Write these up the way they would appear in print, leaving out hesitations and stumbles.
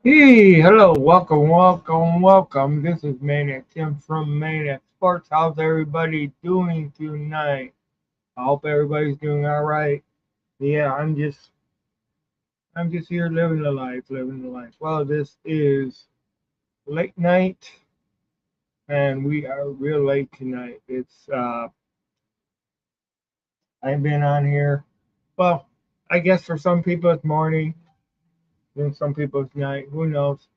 Hey, hello, welcome. This is Manaic, Tim from Manaic Sports. How's everybody doing tonight? I hope everybody's doing all right. Yeah, I'm just here living the life. Well, this is late night, and we are real late tonight. I've been on here. Well, I guess for some people it's morning, and some people it's night. Who knows?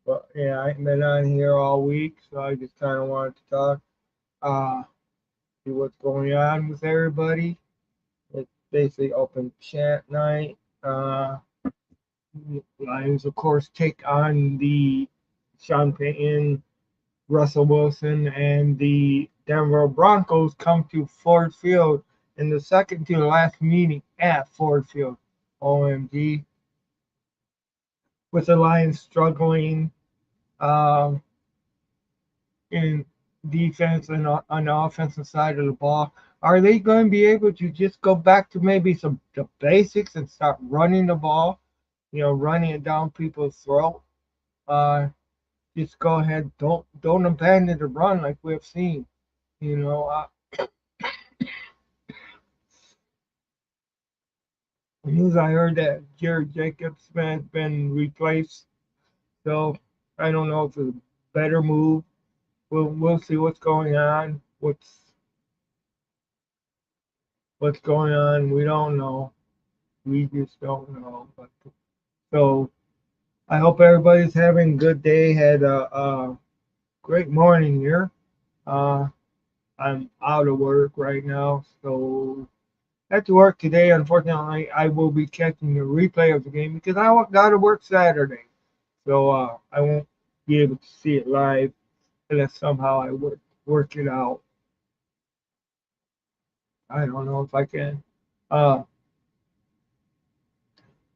But yeah, I haven't been on here all week, so I just kind of wanted to talk. Uh, See what's going on with everybody. It's basically open chat night. Lions, of course, take on the Sean Payton, Russell Wilson, and the Denver Broncos come to Ford Field in the second to last meeting at Ford Field. OMG. With the Lions struggling um, in defense and on the offensive side of the ball. Are they going to be able to just go back to maybe some the basics and start running the ball? Running it down people's throat. Uh, just go ahead. Don't abandon the run like we've seen. You know, news I heard that Jared Jacobs has been replaced. So I don't know if it's a better move. We'll see what's going on. What's going on? We don't know. We just don't know. But so I hope everybody's having a good day. Had a great morning here. Uh, I'm out of work right now, so at to work today. Unfortunately, I will be catching the replay of the game because I got to work Saturday, so I won't be able to see it live unless somehow I work it out. I don't know if I can. Uh,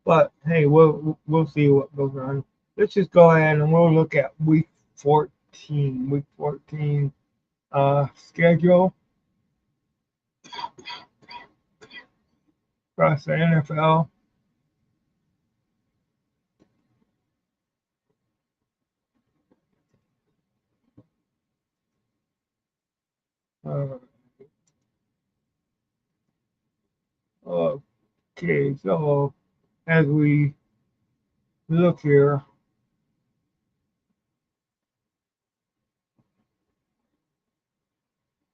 But hey, we'll see what goes on. Let's just go ahead and we'll look at week 14. Week 14 schedule across the NFL. Uh, okay, so as we look here,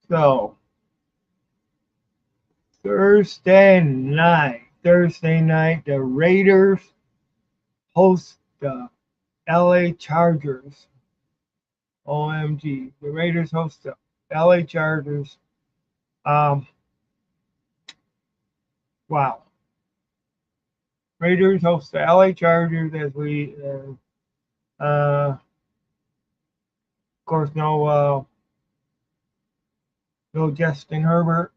so Thursday night, the Raiders host the LA Chargers. OMG, the Raiders host the LA Chargers. Um, wow. Raiders host the LA Chargers as we, of course, no Justin Herbert.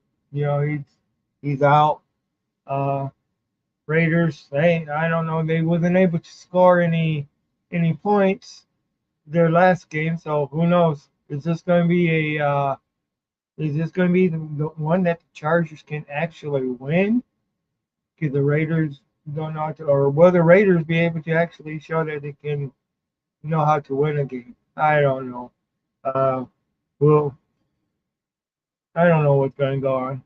He's out. Uh, Raiders, I don't know, they wasn't able to score any points their last game, so who knows? Is this going to be the one that the Chargers can actually win? Because the Raiders don't know how to, or will the Raiders be able to actually show that they can know how to win a game? I don't know. Uh, well, I don't know what's going to go on.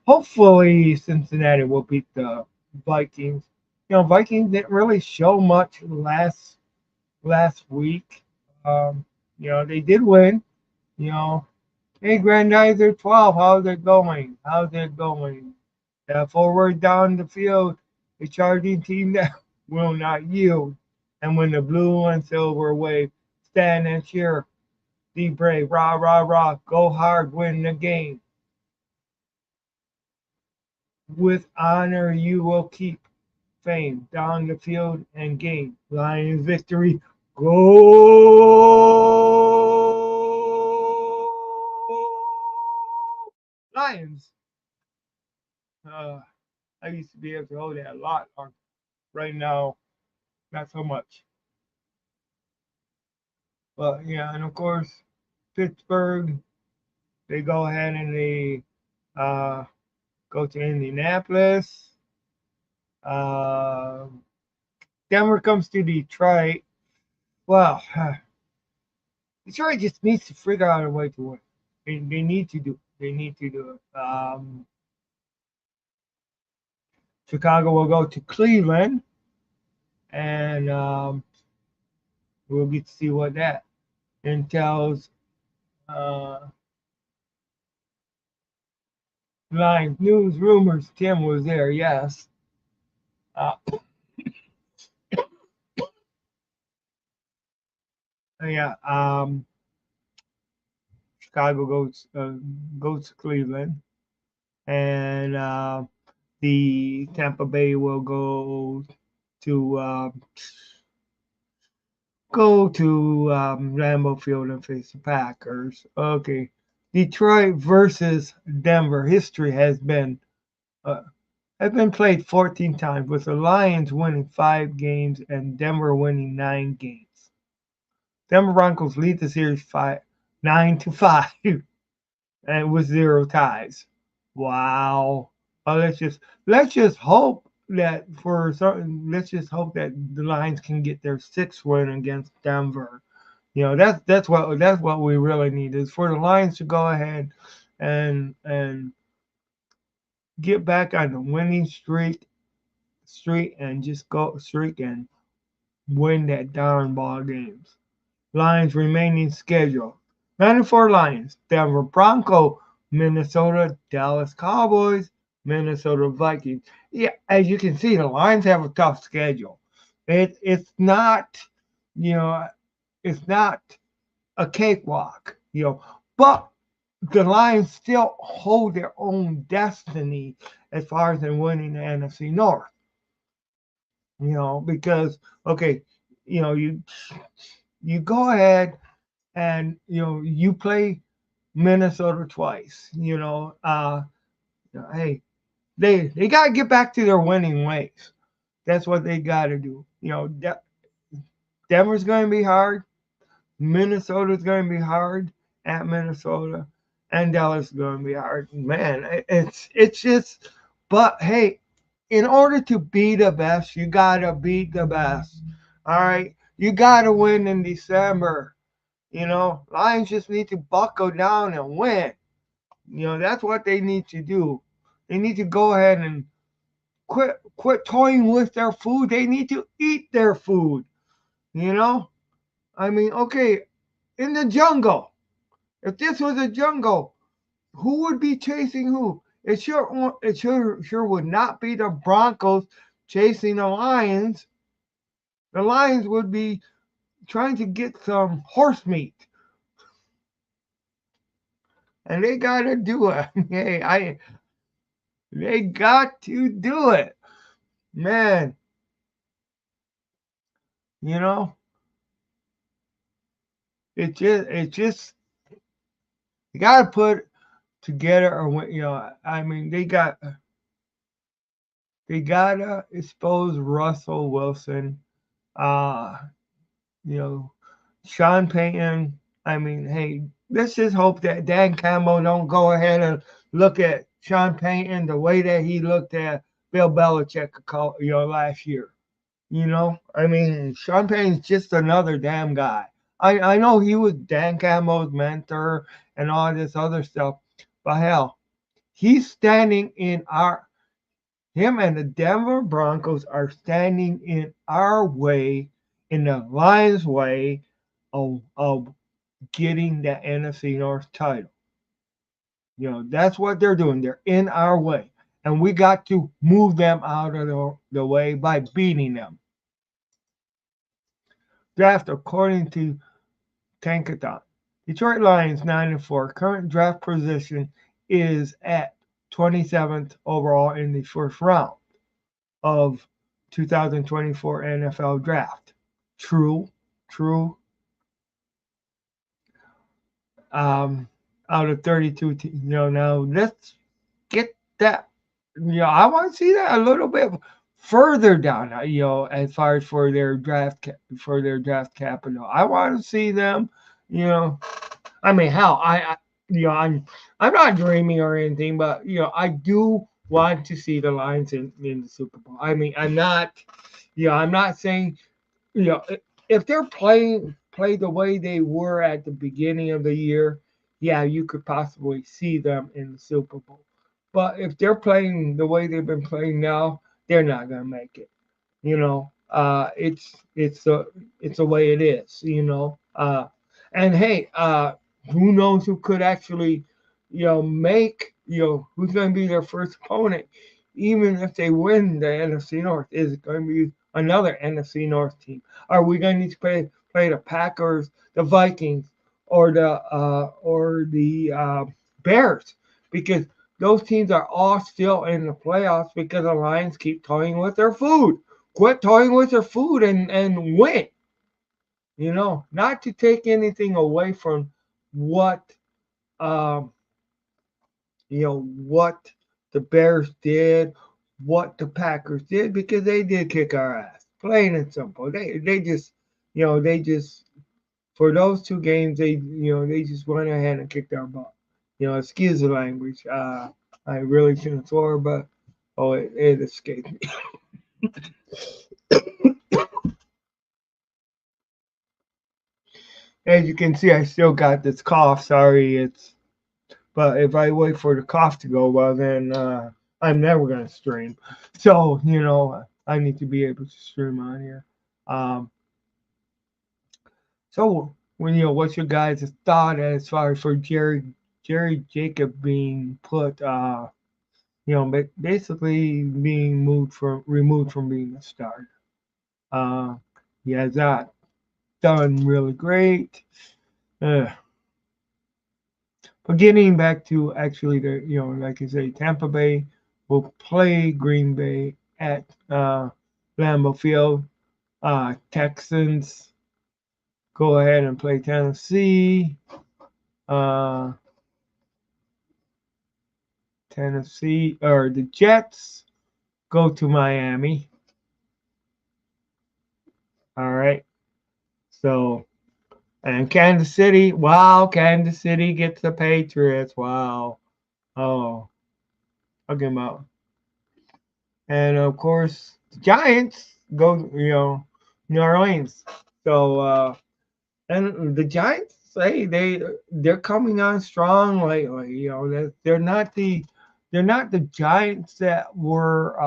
Hopefully, Cincinnati will beat the Vikings. Vikings didn't really show much last week. Um, they did win. You know, hey, Grandizer 12, how's it going? How's it going? Forward down the field, a charging team that will not yield. And when the blue and silver wave, stand and cheer. Be brave, rah, rah, rah, go hard, win the game. With honor you will keep fame down the field and gain. Lions victory. Go Lions. Uh, I used to be able to hold that a lot. Right now, not so much. But yeah, and of course, Pittsburgh, they go ahead and they uh, go to Indianapolis. Uh, Denver comes to Detroit, well, Detroit just needs to figure out a way to win. They need to do. They need to do it. Chicago will go to Cleveland, and we'll get to see what that entails. Uh, Lines, news, rumors. Tim was there. Yes. Uh, yeah. Chicago goes to Cleveland, and the Tampa Bay will to Lambeau Field and face the Packers. Okay, Detroit versus Denver. History uh, has been played 14 times, with the Lions winning 5 games and Denver winning 9 games. Denver Broncos lead the series 9-5, and with 0 ties. Wow. Let's just hope that let's just hope that the Lions can get their 6th win against Denver. That's what we really need, is for the Lions to go ahead and get back on the winning streak and just go streak and win that darn ball games. Lions remaining schedule: 94 Lions, Denver Bronco, Minnesota, Dallas Cowboys, Minnesota Vikings. Yeah, as you can see, the Lions have a tough schedule. It's not, you know, it's not a cakewalk, but the Lions still hold their own destiny as far as in winning the NFC North. Because okay, you go ahead and you play Minnesota twice. Hey, they got to get back to their winning ways. That's what they got to do. Denver's going to be hard. Minnesota's going to be hard at Minnesota, and Dallas is going to be hard. Man, it's just. But hey, in order to be the best, you got to beat the best. All right, you got to win in December. Lions just need to buckle down and win. That's what they need to do. They need to go ahead and quit toying with their food. They need to eat their food. I mean, okay, in the jungle. If this was a jungle, who would be chasing who? It sure would not be the Broncos chasing the Lions. The Lions would be trying to get some horse meat. And they gotta do it. They got to do it. Man, you know, it just you gotta put together, or I mean, they gotta expose Russell Wilson. Uh, you know, Sean Payton. I mean, hey, let's just hope that Dan Campbell don't go ahead and look at Sean Payton the way that he looked at Bill Belichick, last year. I mean, Sean Payton's just another damn guy. I know he was Dan Campbell's mentor and all this other stuff, but hell, he's standing in him and the Denver Broncos are standing in our way, in the Lions' way of getting the NFC North title. That's what they're doing. They're in our way. And we got to move them out of the way by beating them. Draft according to Tankathon. Detroit Lions 9-4. Current draft position is at 27th overall in the first round of 2024 NFL draft. True. Out of 32, now let's get that. I want to see that a little bit further down. As far as for their draft capital, I want to see them. I mean, hell, I'm not dreaming or anything, but I do want to see the Lions in the Super Bowl. I mean, I'm not saying, you know, if they're play the way they were at the beginning of the year, yeah, you could possibly see them in the Super Bowl. But if they're playing the way they've been playing now, they're not gonna make it. It's the way it is. And hey, who knows who could actually, make, who's going to be their first opponent, even if they win the NFC North? Is it going to be another NFC North team? Are we going to need to play the Packers, the Vikings, or the Bears? Because those teams are all still in the playoffs because the Lions keep toying with their food. Quit toying with their food and win. Not to take anything away from what um, what the Bears did, what the Packers did, because they did kick our ass. Plain and simple. They just they just for those two games they just went ahead and kicked our butt. Excuse the language. I really shouldn't swear, but it escaped me. As you can see, I still got this cough. Sorry, but if I wait for the cough to go, well then I'm never gonna stream. So I need to be able to stream on here. Um, so what's your guys' thought as far as for Jerry Jacob being put basically being removed from being a starter? Uh, he has not done really great. Uh, But getting back to actually like I say, Tampa Bay will play Green Bay at Lambeau Field. Texans go ahead and play Tennessee. Uh, Tennessee or the Jets go to Miami. All right. So and Kansas City, wow, Kansas City gets the Patriots. Wow. Oh, I'll give them out. And of course, the Giants go, New Orleans. So, and the Giants say they're coming on strong lately. They're not the Giants that were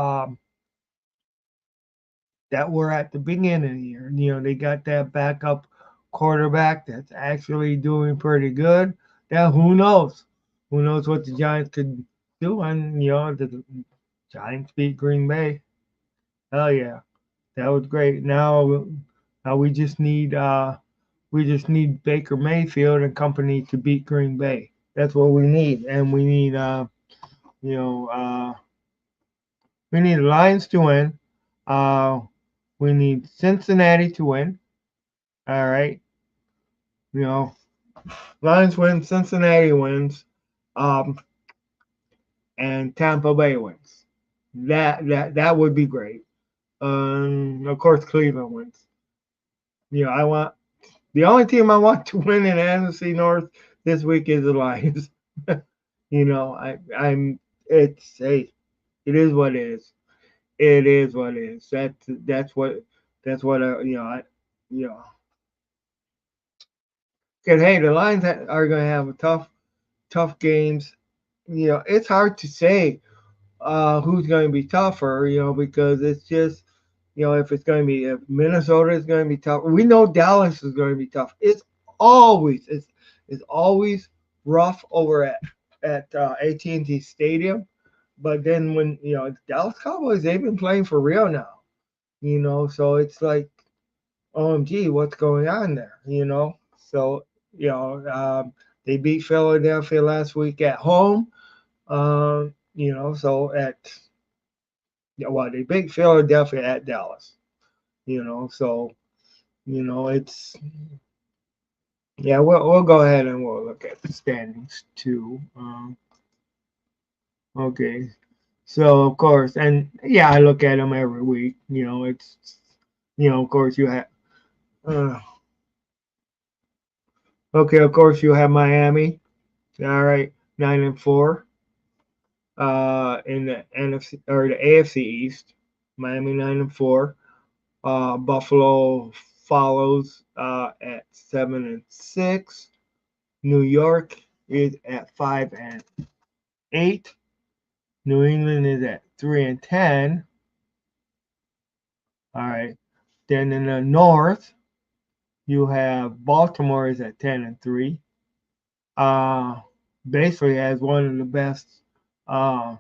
at the beginning of the year. They got that backup quarterback that's actually doing pretty good. Now, who knows? Who knows what the Giants could do? And the Giants beat Green Bay. Hell yeah. That was great. Now we just need Baker Mayfield and company to beat Green Bay. That's what we need, and you know we need the Lions to win. Uh, we need Cincinnati to win. All right, you know Lions win, Cincinnati wins, um, and Tampa Bay wins. That would be great. Of course, Cleveland wins. I want The only team I want to win in NFC North this week is the Lions. I'm. It's hey, it is what it is. It is what it is. That's what you know. Cause hey, the Lions are going to have a tough games. It's hard to say who's going to be tougher. Because it's just if it's going to be if Minnesota is going to be tough. We know Dallas is going to be tough. It's always rough over at AT&T Stadium, but then when the Dallas Cowboys, they've been playing for real now. So it's like OMG, what's going on there? So they beat Philadelphia last week at home. So they beat Philadelphia at Dallas. So it's yeah. We'll go ahead and we'll look at the standings too. Okay, so of course, and yeah, I look at them every week. It's of course you have. Uh, okay, of course you have Miami. All right, 9-4. In the NFC or the AFC East. Miami 9-4. Buffalo follows at 7-6. New York is at 5-8. New England is at 3-10. All right. Then in the North, you have Baltimore is at 10-3. Uh, Basically has one of uh,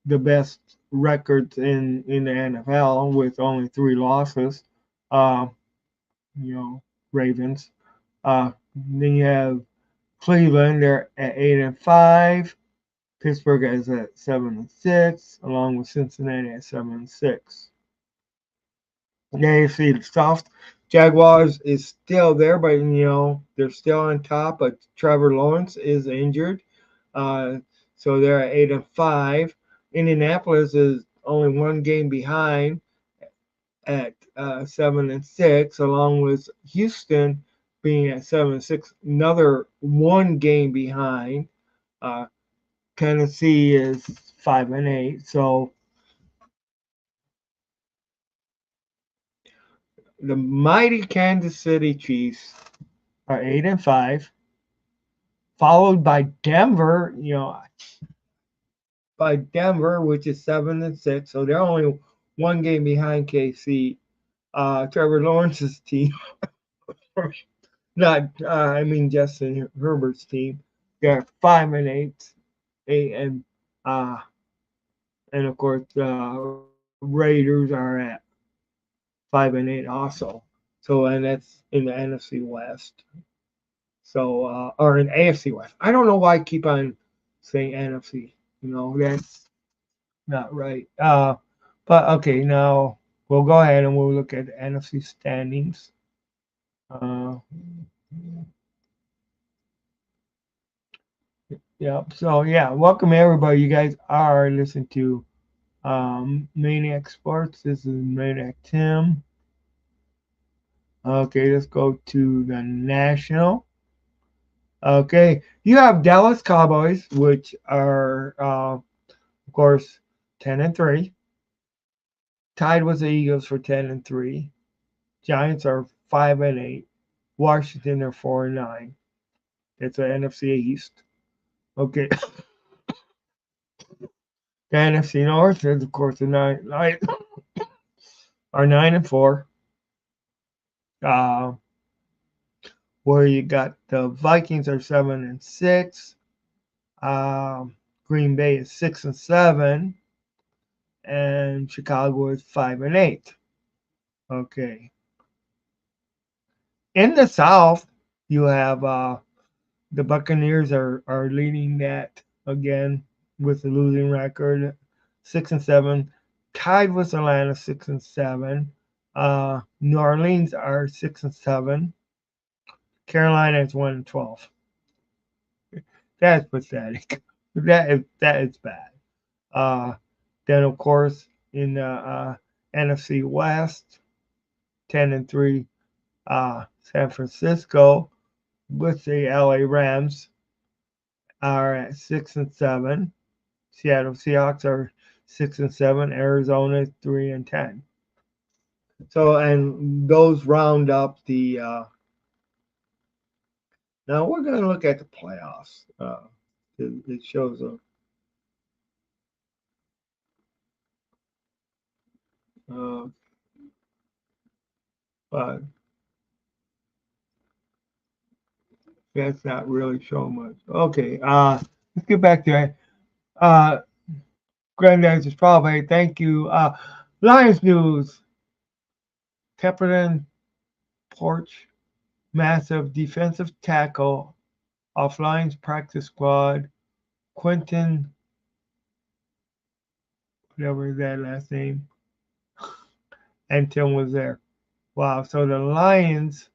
the best records in the NFL with only 3 losses. Uh, you know, Ravens. Then you have Cleveland. They're at 8-5. Pittsburgh is at 7-6, along with Cincinnati at 7-6. The AFC South, Jaguars is still there, but they're still on top. But Trevor Lawrence is injured, uh, so they're at 8-5. Indianapolis is only one game behind at 7-6, along with Houston being at 7-6, another one game behind. Uh, Tennessee is 5-8. So the mighty Kansas City Chiefs are 8-5, followed by Denver. By Denver, which is 7-6. So they're only one game behind KC. Trevor Lawrence's team, not I mean Justin Herbert's team. They're 5-8, uh, and of course Raiders are at 5-8 also. So and that's in the NFC West. So or in AFC West. I don't know why I keep on saying NFC. That's not right. But okay, now we'll go ahead and we'll look at the NFC standings. Uh, yeah. So yeah, welcome everybody. You guys are listening to Maniac Sports. This is Maniac Tim. Okay, let's go to the National. Okay, you have Dallas Cowboys, which are of course 10-3, tied with the Eagles for 10-3. Giants are 5-8. Washington are 4-9. It's the NFC East. Okay, the NFC North is of course the nine are 9-4. Uh, where you got the Vikings are 7-6. Um, Green Bay is 6-7, and Chicago is 5-8. Okay, in the South, you have the Buccaneers are leading that again with a losing record, 6-7, tied with Atlanta 6-7. New Orleans are 6-7. Carolina is 1-12. That's pathetic. That is bad. Uh, then of course in the NFC West, 10-3, San Francisco with the LA Rams are at 6-7. Seattle Seahawks are 6-7. Arizona 3-10. So and those round up the. Now we're going to look at the playoffs. It shows a. Uh, but that's not really showing much. Okay. Let's get back to it. Uh, Granddad's probably thank you. Lions news. Pepperton Porch, massive defensive tackle off Lions practice squad. Quentin, whatever that last name, and Tim was there. Wow. So the Lions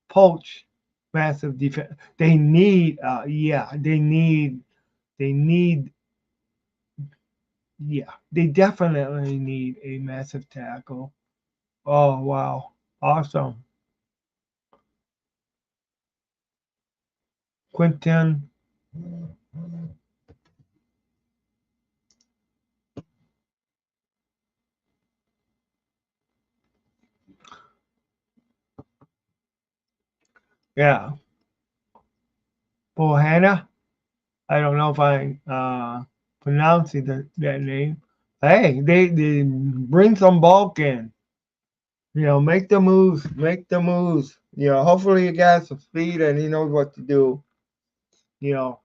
poach massive defense. They need, they need, they definitely need a massive tackle. Oh, wow. Awesome. Quentin Yeah, Bohanna. I don't know if I pronouncing that name. Hey, they bring some bulk in. Make the moves, make the moves. Hopefully he got some speed and he knows what to do. You know,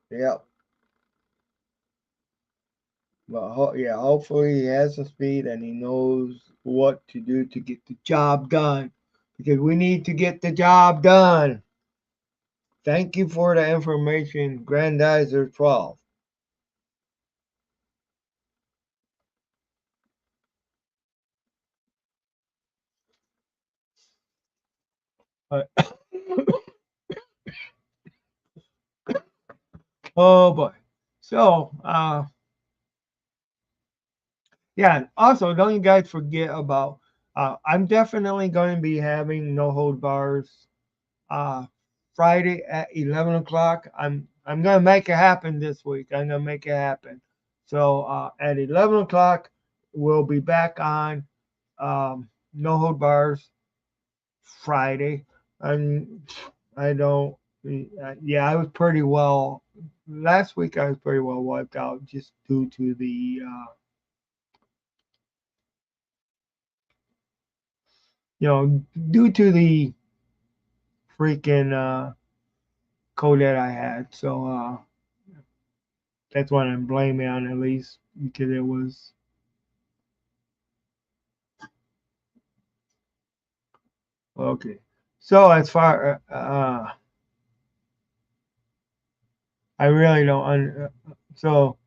yeah. But yeah, hopefully he has some speed and he knows what to do to get the job done. Because we need to get the job done. Thank you for the information, Grandizer 12. Uh, oh boy. So, yeah, also don't you guys forget about I'm definitely going to be having no hold bars uh Friday at 11 o'clock. I'm gonna make it happen this week. I'm gonna make it happen. So at 11 o'clock we'll be back on no hold bars Friday. And I don't yeah, I was pretty well last week. I was pretty well wiped out just due to the due to the freaking code that I had. So that's what I'm blaming on, at least because it was okay. So as far I really don't so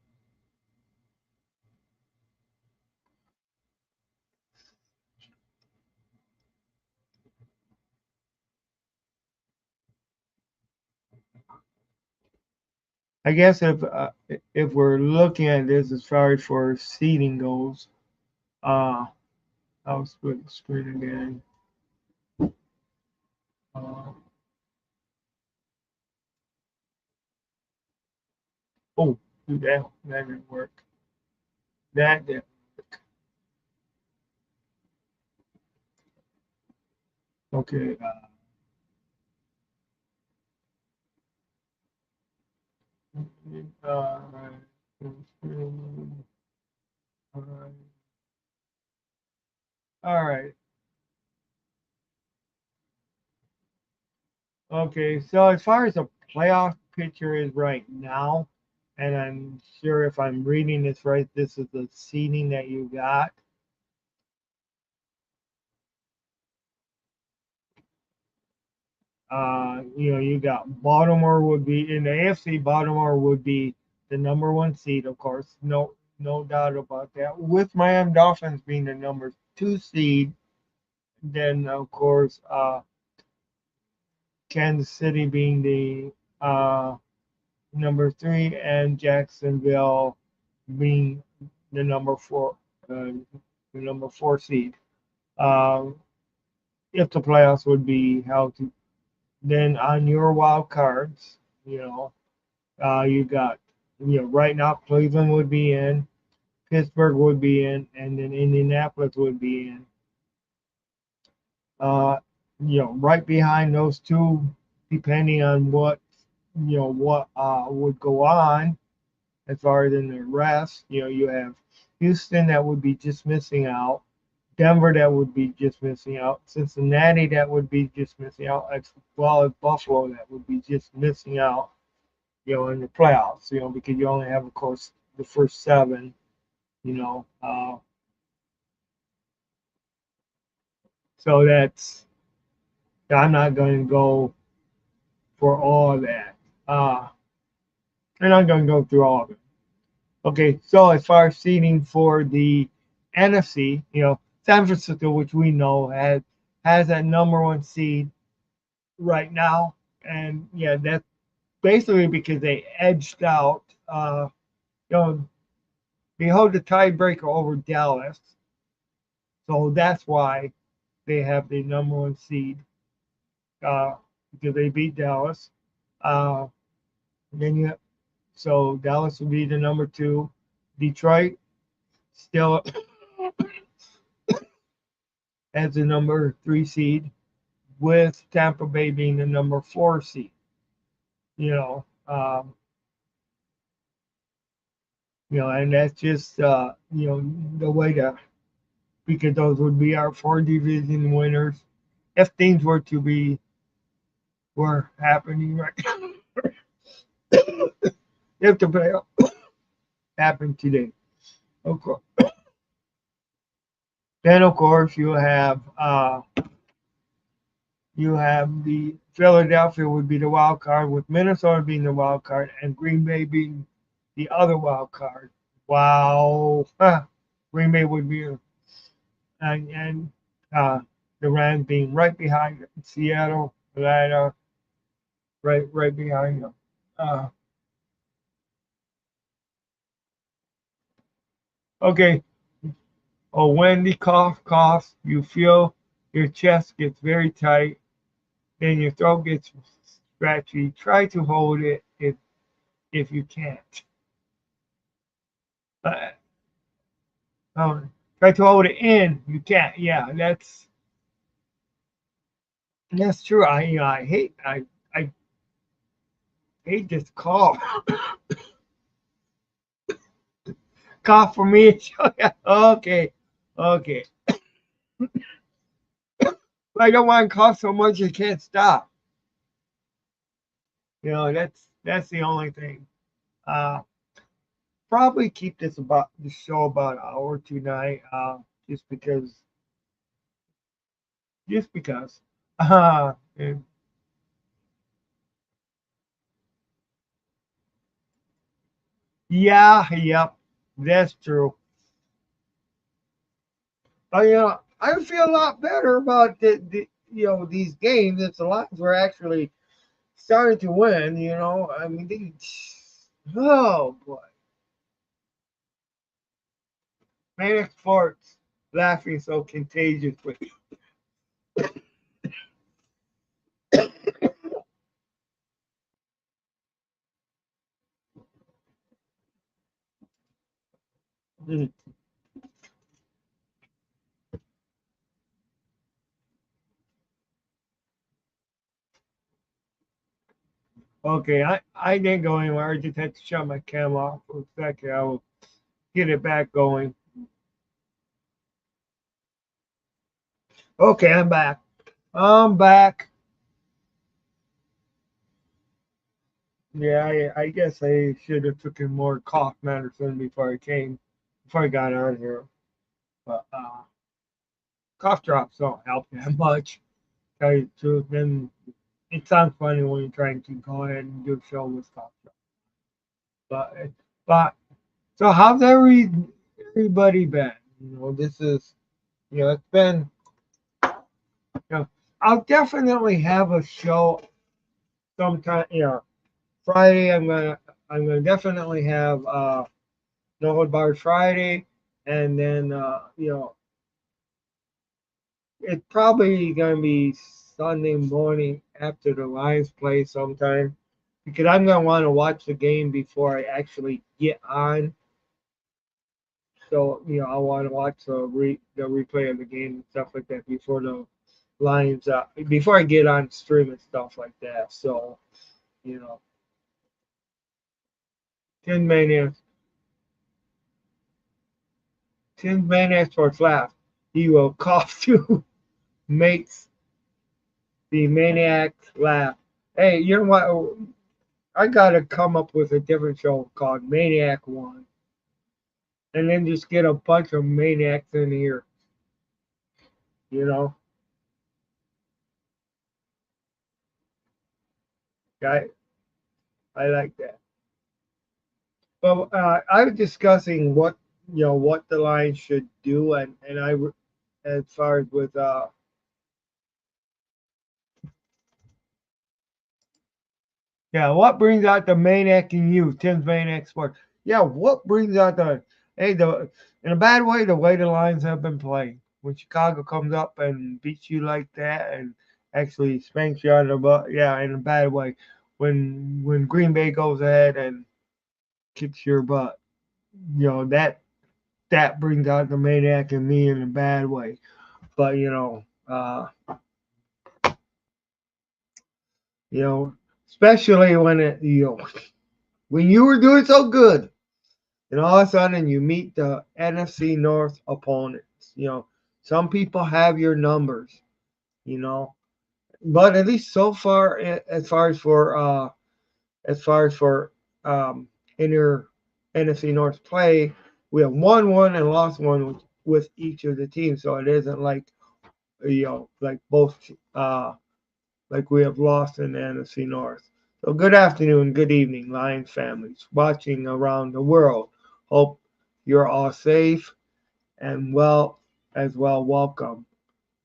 I guess if we're looking at this as far as for seating goes, uh I'll split the screen again. Uh, oh, that didn't work. That didn't. Okay. Uh, all right. Okay, so as far as the playoff picture is right now, and I'm sure if I'm reading this right, this is the seeding that you got. You got Baltimore would be in the AFC. Baltimore would be the number one seed, of course, no doubt about that. With Miami Dolphins being the number two seed, then of course Kansas City being the number three, and Jacksonville being the number four, uh, the number four seed. Uh, if the playoffs would be held, then on your wild cards, you know, you got, right now Cleveland would be in, Pittsburgh would be in, and then Indianapolis would be in. Uh, right behind those two, depending on what would go on as far as in the rest. You have Houston that would be just missing out, Denver that would be just missing out, Cincinnati that would be just missing out, as well as Buffalo that would be just missing out, in the playoffs, because you only have, of course, the first seven, you know. So I'm not going to go for all of that. I'm not going to go through all of it. Okay, so as far as seeding for the NFC, San Francisco, which we know has that number one seed right now, and yeah, that's basically because they edged out. You know, they hold the tiebreaker over Dallas, so that's why they have the number one seed uh, because they beat Dallas. Uh, then so Dallas would be the number two. Detroit still as the number 3 seed, with Tampa Bay being the number 4 seed. You know, and that's just the way to, because those would be our 4 division winners if things were happening right. If the playoff happened today, of course. Then of course you have the Philadelphia would be the wild card, with Minnesota being the wild card and Green Bay being the other wild card. Wow. Green Bay would be, and the Rams being right behind it. Seattle, Atlanta, right behind them. Uh, okay. Oh, when the cough coughs, you feel your chest gets very tight, then your throat gets scratchy. Try to hold it if you can't. Uh, try to hold it in. You can't. Yeah, that's true. I hate this cough. Cough for me. Okay, okay. I don't want to cough so much I can't stop. That's the only thing. Uh, Probably keep the show about an hour tonight. Just because, just because. And yeah, yep, that's true. I feel a lot better about these games. It's the Lions were actually starting to win. I mean, oh boy, Manaic farts laughing so contagiously. Okay, I didn't go anywhere. I just had to shut my camera off for a second. I will get it back going. Okay, I'm back. I'm back. Yeah, I guess I should have taken more cough medicine before I got on here. But cough drops don't help that much. Tell you the truth, then it sounds funny when you're trying to go ahead and do a show with cough drops. But so how's everybody been? This is it's been I'll definitely have a show sometime. Friday. I'm gonna definitely have No Hold Barred Friday, and then it's probably gonna be Sunday morning after the Lions play sometime, because I'm gonna want to watch the game before I actually get on. So I want to watch the replay of the game and stuff like that before the Lions before I get on stream and stuff like that. So you know, 10 minutes, 10 minutes for laugh. He will cough to makes the maniac laugh. Hey, you know what? I gotta come up with a different show called Maniac One, and then just get a bunch of maniacs in here. You know, I I like that. Well, I was discussing what the Lions should do, and as far as with yeah, what brings out the maniac in you? Tim's Maniac Sports. Yeah, what brings out the in a bad way, the way the Lions have been playing. When Chicago comes up and beats you like that and actually spanks you on the butt, yeah, in a bad way. When Green Bay goes ahead and kicks your butt, that brings out the maniac in me in a bad way. But especially when when you were doing so good, and all of a sudden you meet the NFC North opponents. Some people have your numbers. You know, but at least so far, as far as for inner NFC North play, we have won one and lost one with each of the teams. So it isn't like like both like we have lost in the NFC North. So good afternoon, good evening, Lions families watching around the world. Hope you're all safe and well as well. Welcome.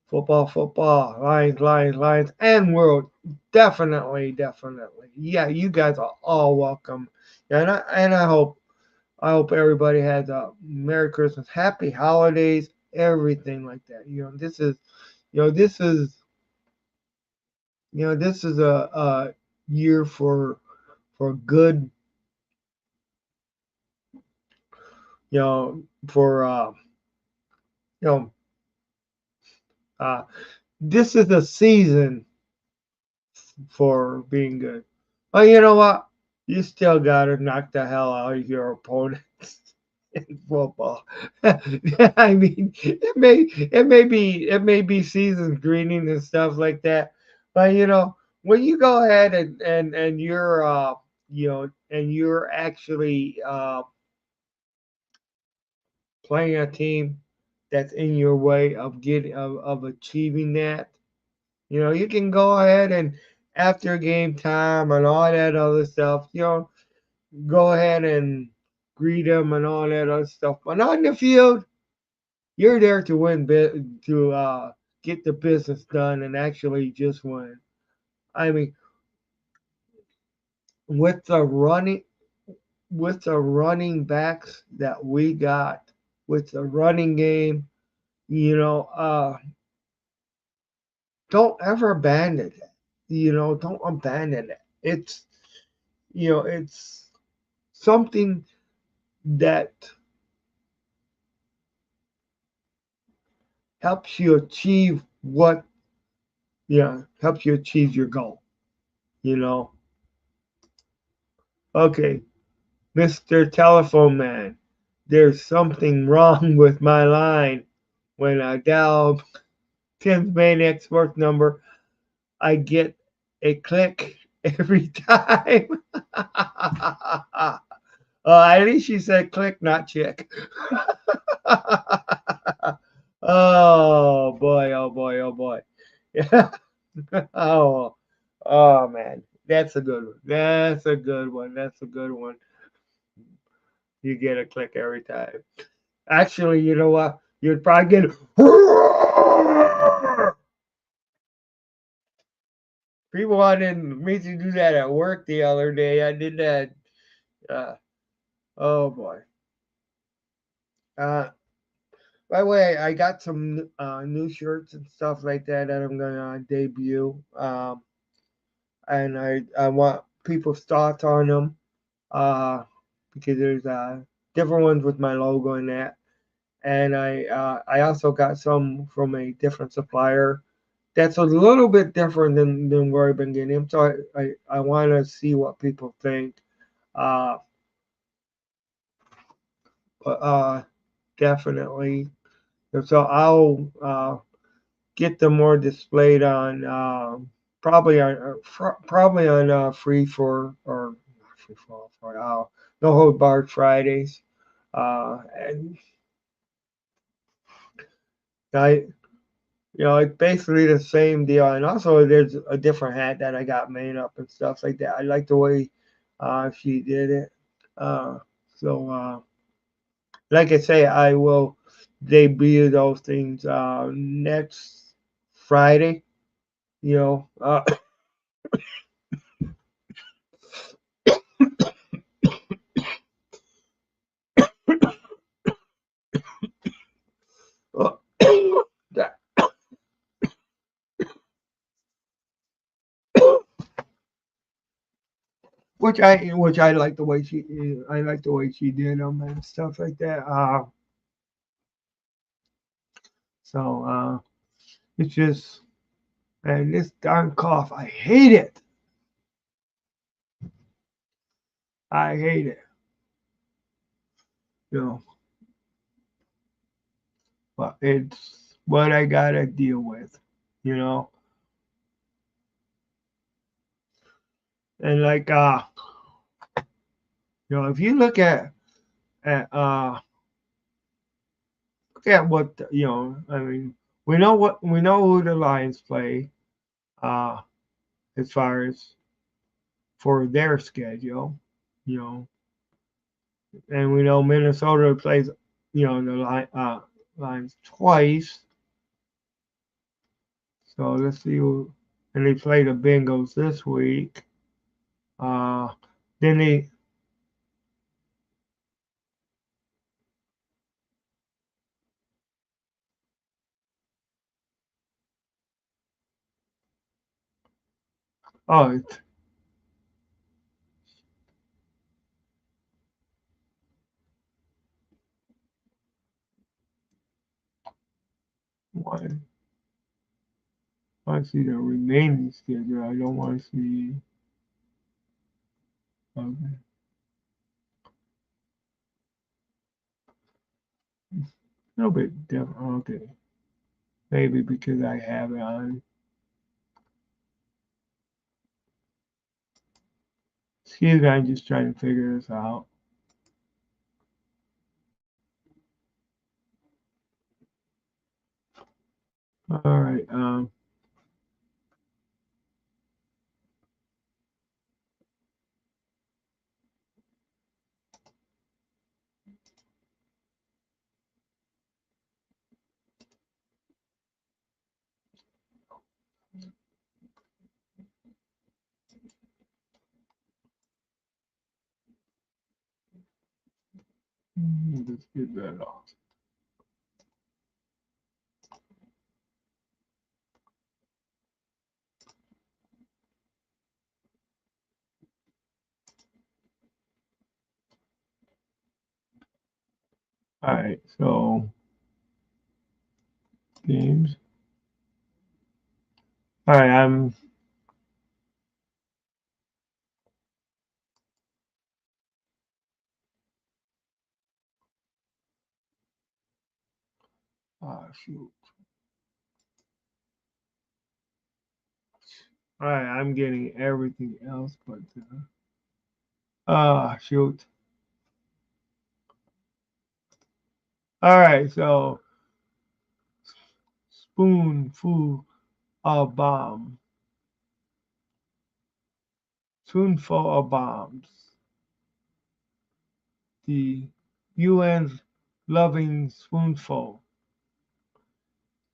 Football, football, Lions, Lions, Lions, and world. Definitely, definitely. Yeah, you guys are all welcome. Yeah, and I hope everybody has a Merry Christmas, Happy Holidays, everything like that. This is a year for good, for you know uh this is a season for being good. But you know what? You still gotta knock the hell out of your opponents in football. I mean, it may be season greeting and stuff like that, but when you go ahead and you're and you're actually playing a team that's in your way of of achieving that, you can go ahead and after game time and all that other stuff, go ahead and greet them and all that other stuff. But on the field, you're there to win, to get the business done and actually just win. I mean, with the running, with the running backs that we got, with the running game, don't ever abandon it. Don't abandon it. It's something that helps you achieve helps you achieve your goal. You know. Okay, Mr. Telephone Man, there's something wrong with my line. When I dial Tim's Manaic sports number, I get a click every time. At least she said click, not chick. Oh boy, oh boy, oh boy. oh, oh man, that's a good one. That's a good one. That's a good one. You get a click every time. Actually, you know what? You'd probably get. People wanted me to do that at work the other day. I did that. Uh, oh boy. Uh, by the way, I got some new shirts and stuff like that I'm gonna debut. And I want people's thoughts on them. Because there's different ones with my logo in that, and I also got some from a different supplier that's a little bit different than where I've been getting them. So I want to see what people think. Uh, but definitely. So I'll get them more displayed on probably on free for not free for no hold barred Fridays. And I it's basically the same deal. And also, there's a different hat that I got made up and stuff like that. I like the way she did it. Uh, so, like I say, I will debut those things next Friday. You know, that, which I like the way she did them and stuff like that. So. It's just, and this darn cough, I hate it. I hate it. You know, but it's what I gotta deal with. You know, and like if you at look at what I mean, we know who the Lions play, uh, as far as for their schedule, you know, and we know Minnesota plays, Lions twice. So let's see who, and they play the Bengals this week. Uh, then they, oh, one. I want to see the remaining schedule. I don't want to see. Okay. A little bit different. Okay. Maybe because I have it on. Excuse me, I'm just trying to figure this out. All right. Let's get that off. All right. So games. All right. Shoot. All right. I'm getting everything else, but shoot. All right. So spoonful of bomb. Spoonful of bombs. The UN's loving spoonful.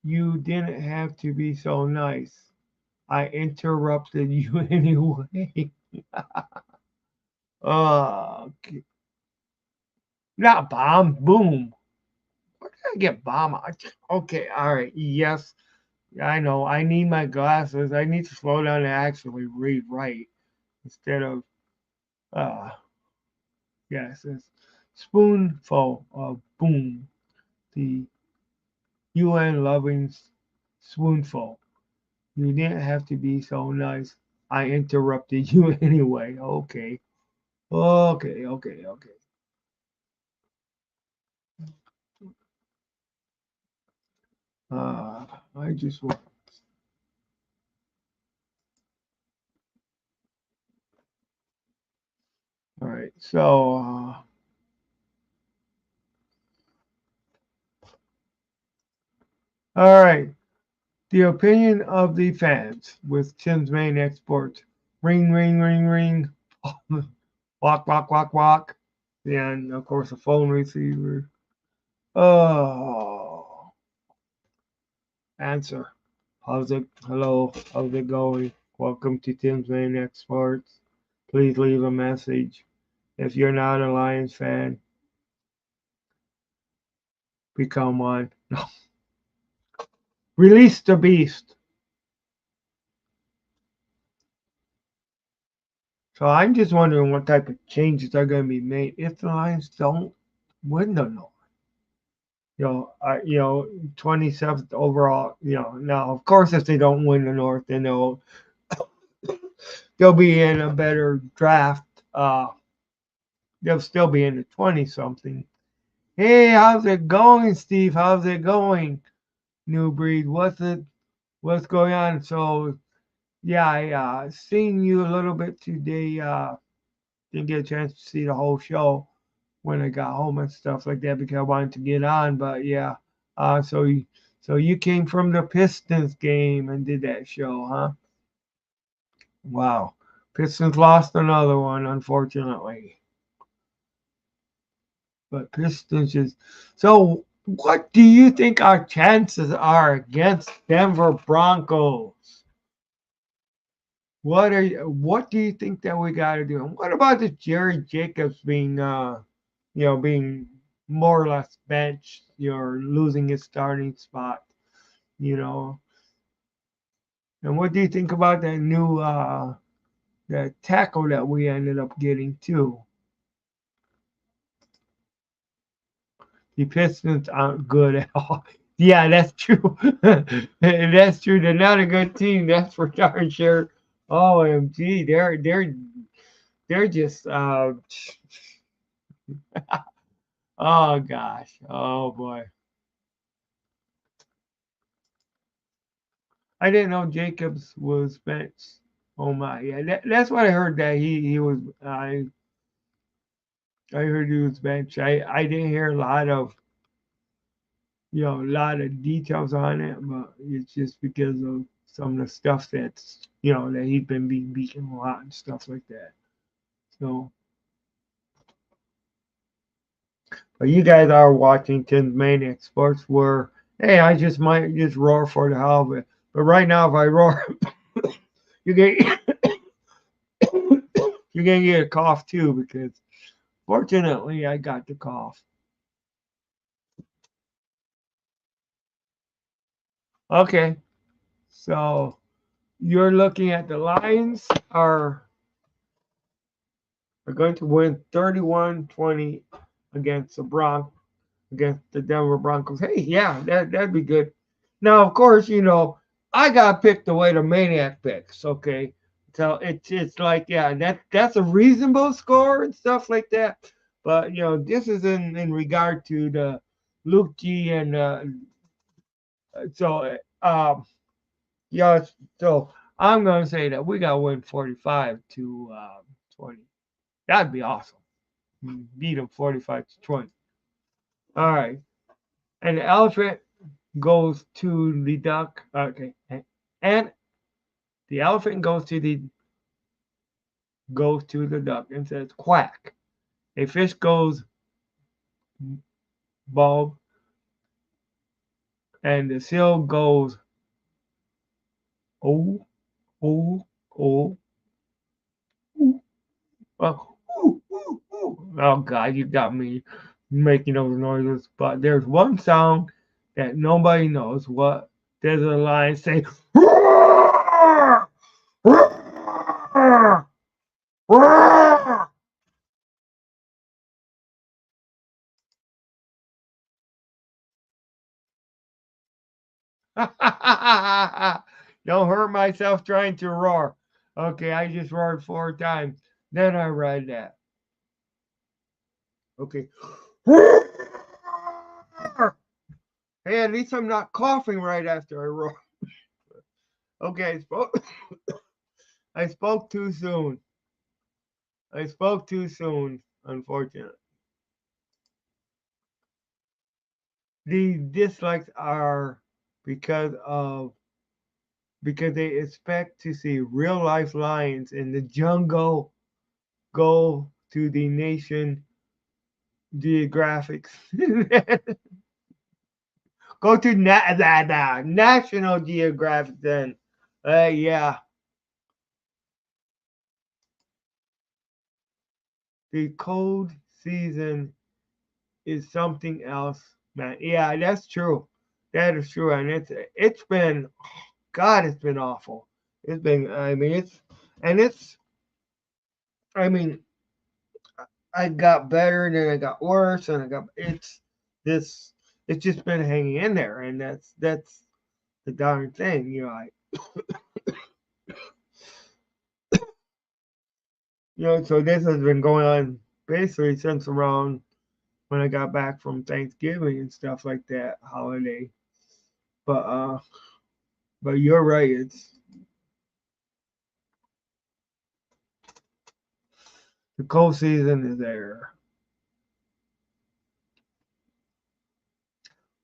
You didn't have to be so nice. I interrupted you anyway. Okay. Not bomb, boom. Where did I get bomb? Okay, all right. Yes, I know. I need my glasses. I need to slow down and actually read right instead of, uh, yes, it's spoonful of boom. The UN loving spoonful. You didn't have to be so nice. I interrupted you anyway. Okay. Okay, okay, okay. Uh, I just want. All right. So, all right. The opinion of the fans with Tim's main export. Ring, ring, ring, ring. Walk, walk, walk, walk. And of course, a phone receiver. Oh, answer. How's it? Hello. How's it going? Welcome to Tim's main exports. Please leave a message. If you're not a Lions fan, become one. Release the beast. So I'm just wondering what type of changes are going to be made if the Lions don't win the North. You know, 27th overall. You know, now of course if they don't win the North, then they'll be in a better draft. They'll still be in the 20 something. Hey, how's it going, Steve? How's it going? New breed. What's going on? So yeah, I seen you a little bit today. Didn't get a chance to see the whole show when I got home and stuff like that because I wanted to get on. But yeah, so you came from the Pistons game and did that show, huh? Wow, Pistons lost another one, unfortunately. But Pistons just so. What do you think our chances are against Denver Broncos? What do you think that we got to do? And what about the Jerry Jacobs being more or less benched, losing his starting spot, you know? And what do you think about that new that tackle that we ended up getting too? The Pistons aren't good at all. Yeah, that's true. That's true. They're not a good team. That's for darn sure. OMG, they're just oh gosh. Oh boy. I didn't know Jacobs was benched. Oh my, yeah, that's what I heard that he was. I heard he was benched. I didn't hear a lot of details on it, but it's just because of some of the stuff that he's been being beaten a lot and stuff like that. So, but you guys are watching Tim's Maniac Sports, where hey, I just might just roar for the hell of it. But right now, if I roar, you get you're gonna get a cough too because fortunately I got the cough. Okay, so you're looking at the Lions are going to win 31-20 against against the Denver Broncos. Hey, yeah, that'd be good. Now, of course, I got picked the way the Maniac picks. Okay, so it's like yeah, that's a reasonable score and stuff like that. But this is in regard to the Luke G and so yeah, so I'm gonna say that we gotta win 45 to 20. That'd be awesome. Beat them 45 to 20. All right, and the elephant goes to the duck. Okay, and the elephant goes to the duck and says quack. A fish goes bulb, and the seal goes oh oh oh. Oh. Oh God, you got me making those noises. But there's one sound that nobody knows. What does a lion say? Roar! Roar! Roar! Don't hurt myself trying to roar. Okay, I just roared 4 times. Then I read that. Okay. Hey, at least I'm not coughing right after I roar. Okay, I spoke too soon. I spoke too soon, unfortunately. The dislikes are because of because they expect to see real life lions in the jungle go to the nation geographics. Go to National Geographic then. Yeah, the cold season is something else, man. Yeah, that's true. That is true, and it's been God, it's been awful. It's been, I mean, I mean, I got better and then I got worse, and this, it's just been hanging in there, and that's the darn thing, So this has been going on basically since around when I got back from Thanksgiving and stuff like that holiday. But you're right. It's the cold season is there.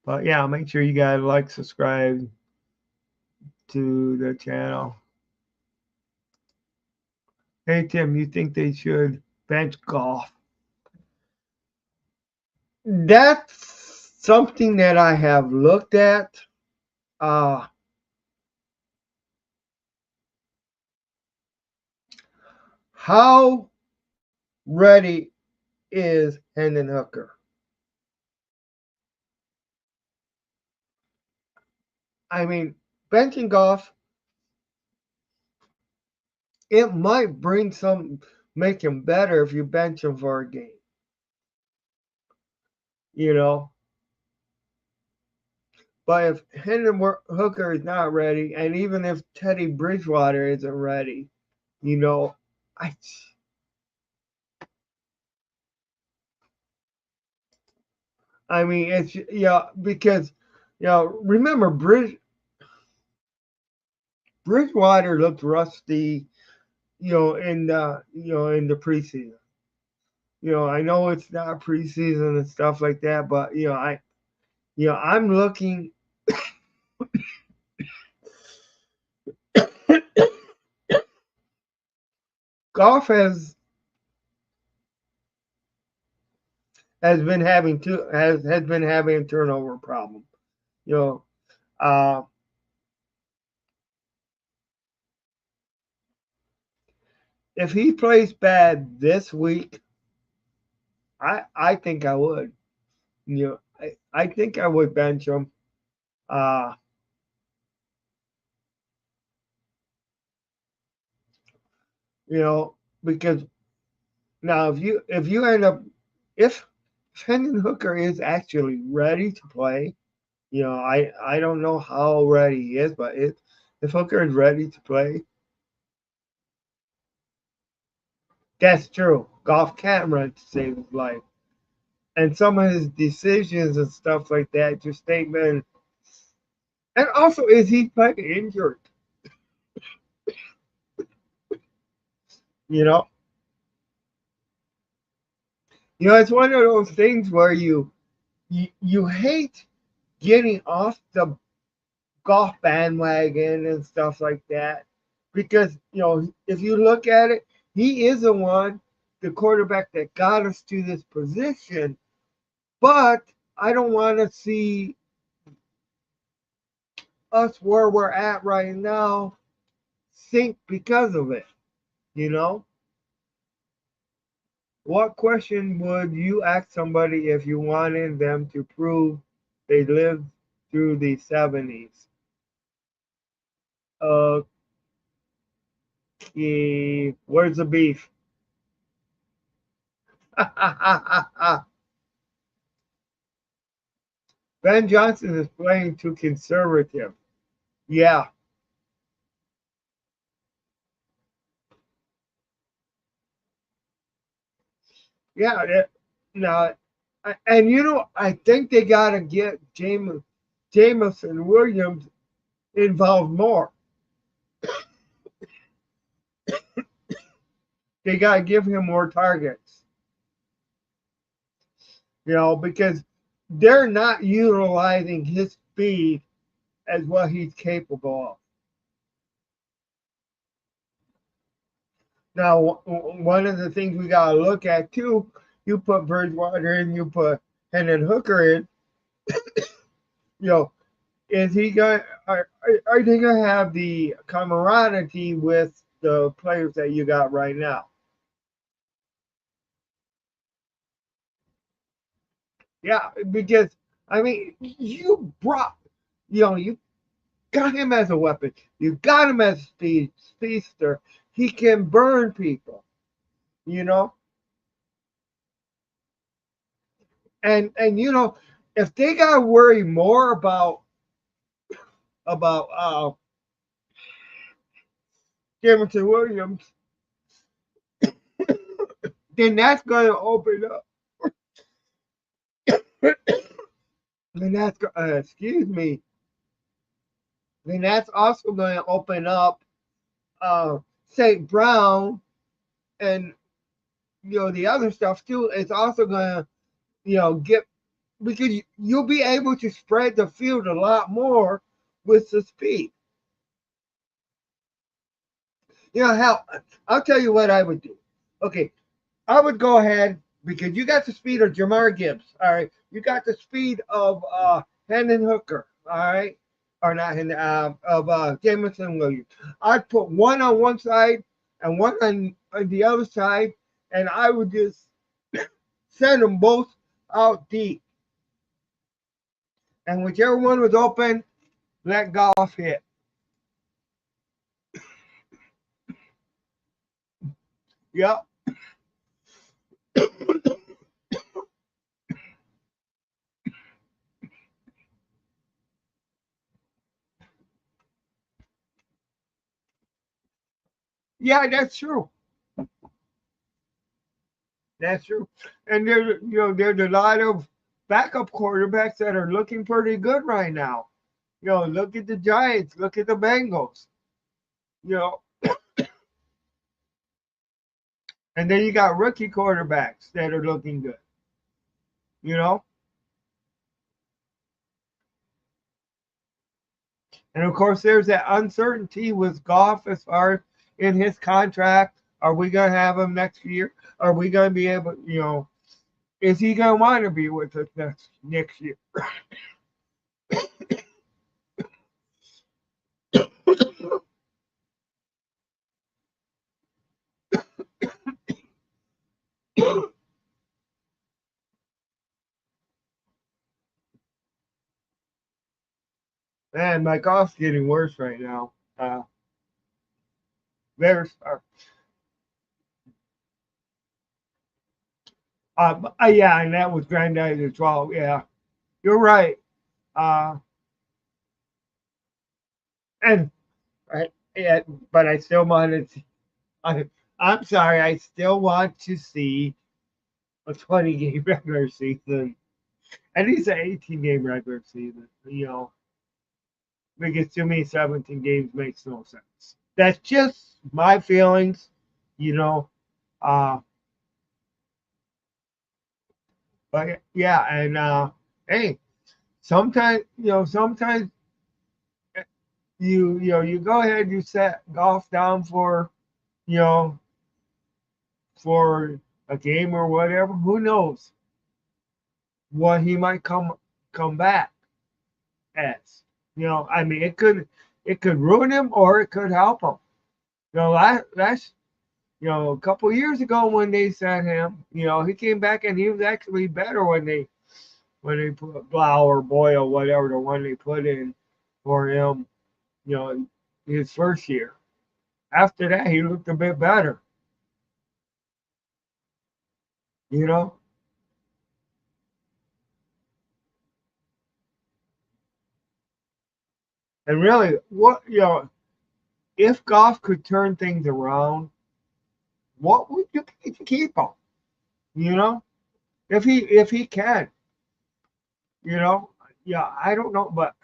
But yeah, make sure you guys like, subscribe to the channel. Hey Tim, you think they should bench golf? That's something that I have looked at. Uh, how ready is Hendon Hooker? I mean, benching golf, it might bring some, make him better if you bench him for a game. You know, but if Hendon Hooker is not ready, and even if Teddy Bridgewater isn't ready, you know, I I mean, it's because remember Bridgewater looked rusty, in the preseason. I know it's not preseason and stuff like that, but I'm looking. Golf has been having a turnover problem. You know, uh, if he plays bad this week, I think I would. I think I would bench him. Uh, because now if you end up if Hendon Hooker is actually ready to play, I don't know how ready he is, but if Hooker is ready to play, that's true. Golf can run to save his life. And some of his decisions and stuff like that just ain't been. And also, is he playing injured? You know, it's one of those things where you hate getting off the golf bandwagon and stuff like that because if you look at it, he is the quarterback that got us to this position. But I don't want to see us where we're at right now sink because of it. You know, what question would you ask somebody if you wanted them to prove they lived through the 70s? Okay, where's the beef? Ben Johnson is playing too conservative. Yeah, yeah. Now, and I think they got to get Jameson Williams involved more. They got to give him more targets, because they're not utilizing his speed as what he's capable of. Now, one of the things we got to look at too, you put Bridgewater in, you put Hendon Hooker in, you know, is he going? Are they going to have the camaraderie with the players that you got right now? Yeah, because I mean, you got him as a weapon. You got him as a speedster. He can burn people. You know, and if they gotta worry more about Jameson Williams, then that's gonna open up. Then that's excuse me. Then that's also gonna open up St. Brown and the other stuff too. It's also gonna get because you'll be able to spread the field a lot more with the speed. Hell, I'll tell you what I would do. Okay, I would go ahead because you got the speed of Jamar Gibbs. All right, you got the speed of Hendon Hooker. All right, or not Hendon of Jameson Williams. I'd put one on one side and one on the other side, and I would just send them both out deep. And whichever one was open, let Goff hit. Yep. Yeah, that's true. That's true. And there's a lot of backup quarterbacks that are looking pretty good right now. Look at the Giants, look at the Bengals. You know, and then you got rookie quarterbacks that are looking good. You know, and of course there's that uncertainty with Goff as far as in his contract. Are we gonna have him next year? Are we gonna be able? Is he gonna want to be with us next year? Man, my golf's getting worse right now. There's yeah, and that was Granddaddy as well. Yeah, you're right. Uh, and yeah, but I still wanted. I, I'm sorry. I still want to see a 20 game regular season, at least an 18 game regular season. Because to me, 17 games makes no sense. That's just my feelings. You know. Uh, but yeah, and hey, sometimes you go ahead, you set Golf down you know for a game or whatever. Who knows what he might come back as? I mean, it could ruin him or it could help him. Last a couple years ago when they sent him, he came back and he was actually better when they put Blau or Boyle, whatever the one they put in for him. You know, his first year. After that, he looked a bit better. You know, and really, what if Goff could turn things around, what would you keep him? You know, if he can, you know, yeah, I don't know, but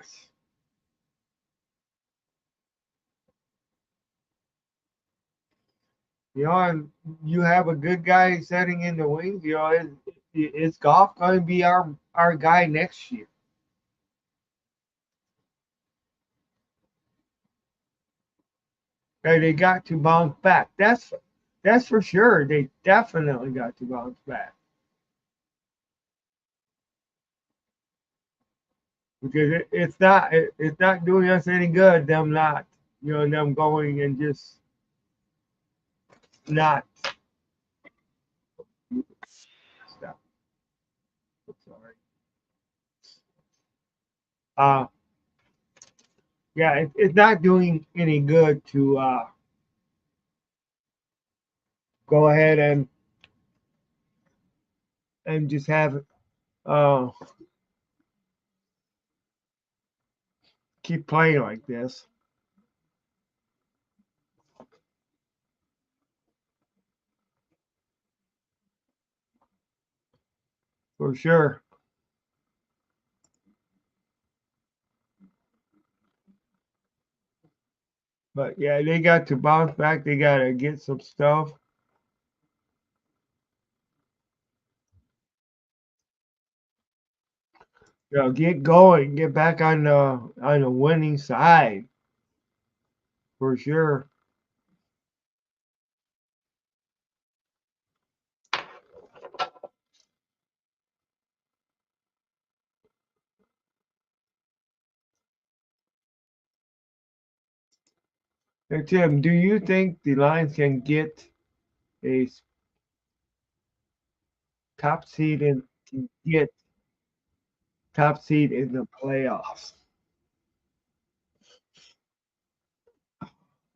and you have a good guy setting in the wings. Is Goff going to be our guy next year? They got to bounce back. That's for sure. They definitely got to bounce back because it's not doing us any good. Them not them going and just not stuff. Sorry. Uh, yeah, it's not doing any good to go ahead and just have keep playing like this for sure. But yeah, they got to bounce back. They got to get some stuff. Get going, get back on the winning side for sure. Hey Tim, do you think the Lions can get a top seed in can get top seed in the playoffs?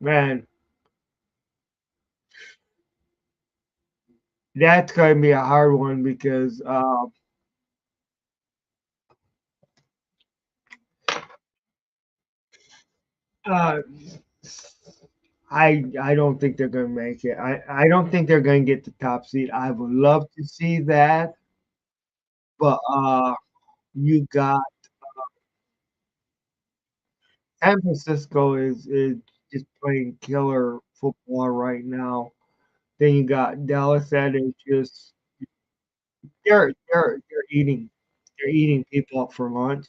Man, that's going to be a hard one because uh, I don't think they're going to make it. I don't think they're going to get the top seed. I would love to see that, but you got San Francisco is just playing killer football right now. Then you got Dallas that is just they're eating people up for lunch.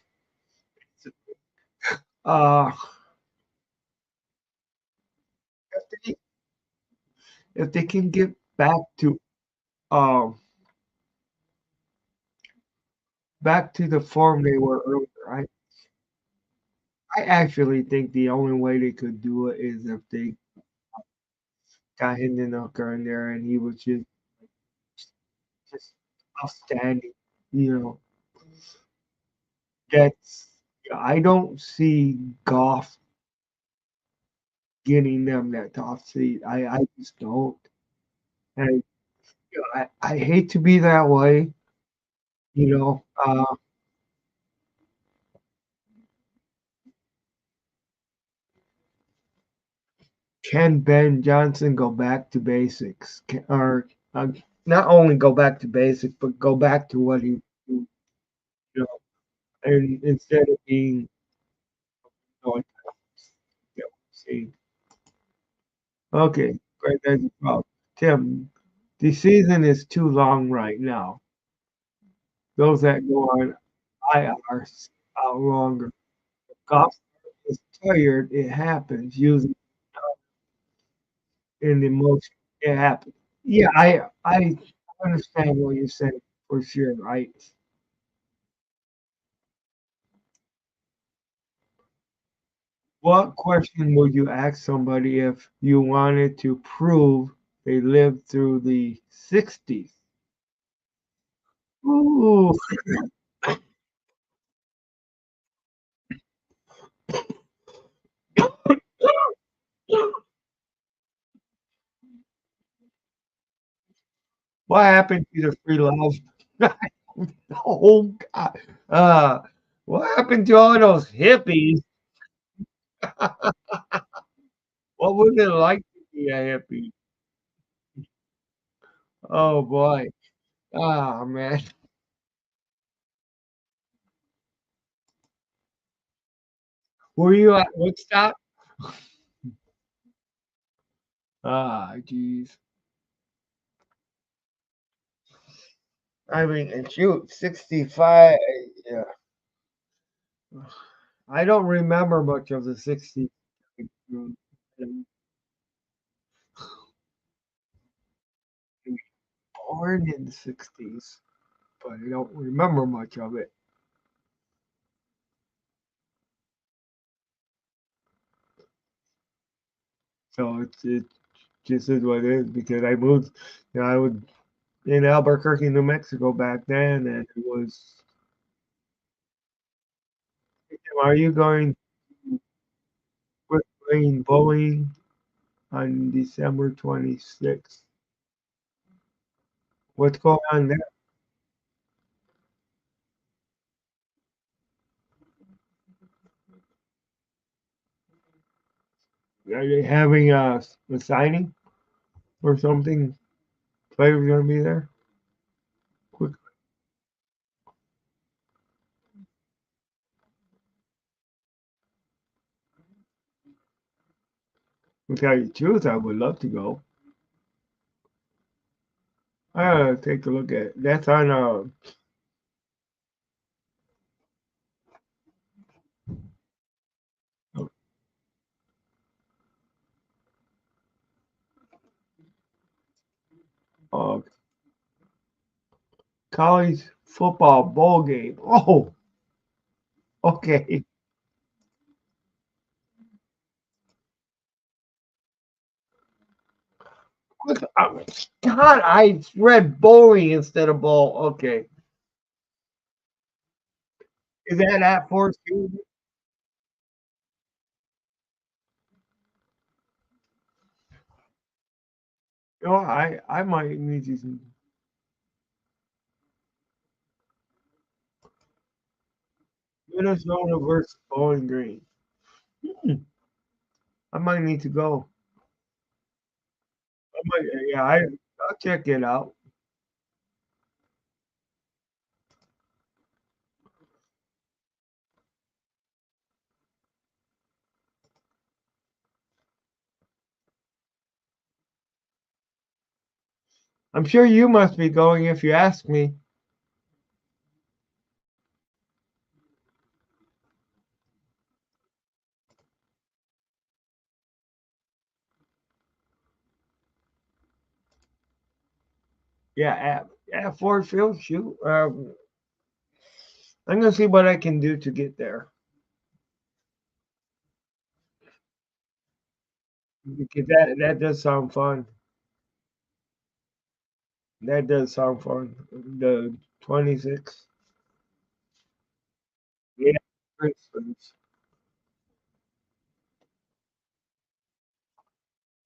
Uh, if they, if they can get um back to the form they were earlier, I actually think the only way they could do it is if they got Hindenhooker in there and he was just outstanding. You know, that's I don't see Goff getting them that top seed. I just don't. And I hate to be that way. You know, can Ben Johnson go back to basics? Or not only go back to basics, but go back to what you know, and instead of being going see. Okay, great. That's a problem. Tim, the season is too long right now. Those that go on IR out longer. Golf is tired. It happens usually in the emotion. It happens. Yeah, I understand what you're saying for sure, right? What question would you ask somebody if you wanted to prove they lived through the 60s? Ooh, what happened to the free love? Oh God. Uh, what happened to all those hippies? What was it like to be a hippie? Oh boy. Ah man. Were you at Woodstock? Ah, geez. I mean, and shoot, 65. Yeah. I don't remember much of the 60s. Born in the 60s, but I don't remember much of it. So it just is what it is because I moved, I was in Albuquerque, New Mexico back then, and it was, are you going to quit playing bowling on December 26th? What's going on there? Are they having a signing or something? Players gonna be there? Quick, to tell you the truth, I would love to go. I gotta take a look at it. That's on uh college football bowl game. Oh, okay. God, I read bowling instead of bowl. Okay, is that at Fort Stewart? No, I might need you some Minnesota versus Bowling Green. Hmm, I might need to go. I might, yeah, I'll check it out. I'm sure you must be going if you ask me. Yeah, at Ford Field, shoot. I'm gonna see what I can do to get there because that does sound fun. That does sound fun. The 26th. Yeah, Christmas.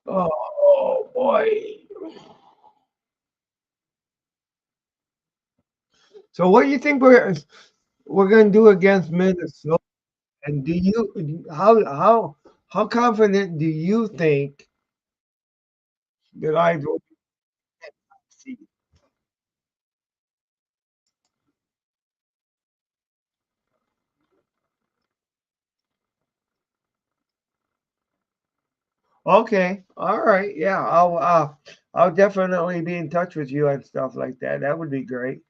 Oh boy. So what do you think we're gonna do against Minnesota? And do you how confident do you think that I will see? Okay, all right, yeah, I'll definitely be in touch with you and stuff like that. That would be great.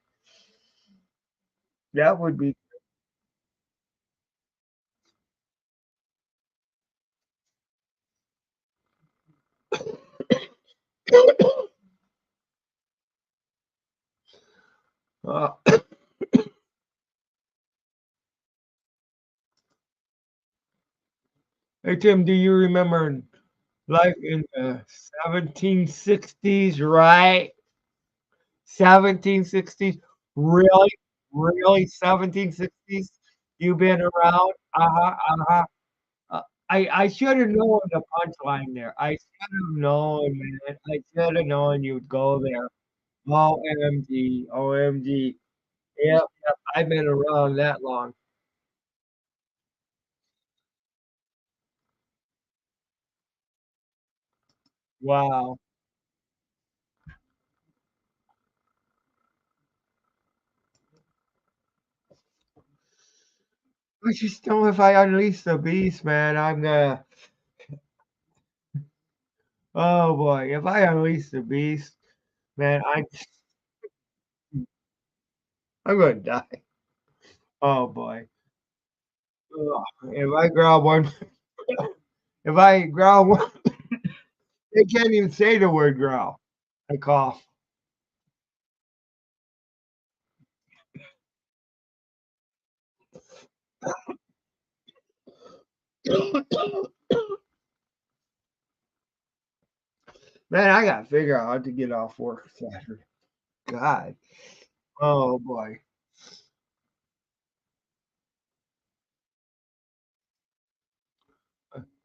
That would be. Uh, hey Tim, do you remember life in the 1760s? Right, 1760s. Really, really, 1760s. You've been around. Uh-huh. Uh, I should have known the punchline there. I should have known, man. I should have known you'd go there. OMG, OMG. Yep, yep. I've been around that long. Wow. I just know if I unleash the beast, man, I'm gonna. Oh boy, if I unleash the beast, man, I'm gonna die. Oh boy. Ugh. If I growl one, if I growl one, they can't even say the word growl. I cough. Man, I gotta figure out how to get off work Saturday. God. Oh boy.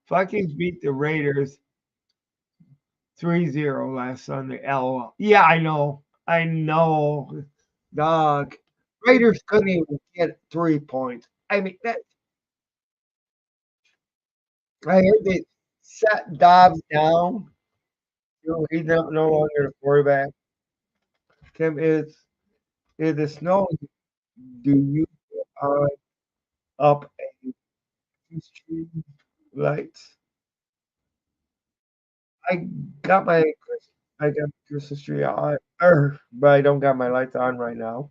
Vikings beat the Raiders 3-0 last Sunday. LOL. Yeah, I know. I know. Dog. Raiders couldn't even get 3 points. I mean, that I heard they Set Dobbs down. You know, he's no longer the quarterback. Kim, is the snow? Do you uh, up a Christmas tree lights? I got my I got Christmas tree on, but I don't got my lights on right now.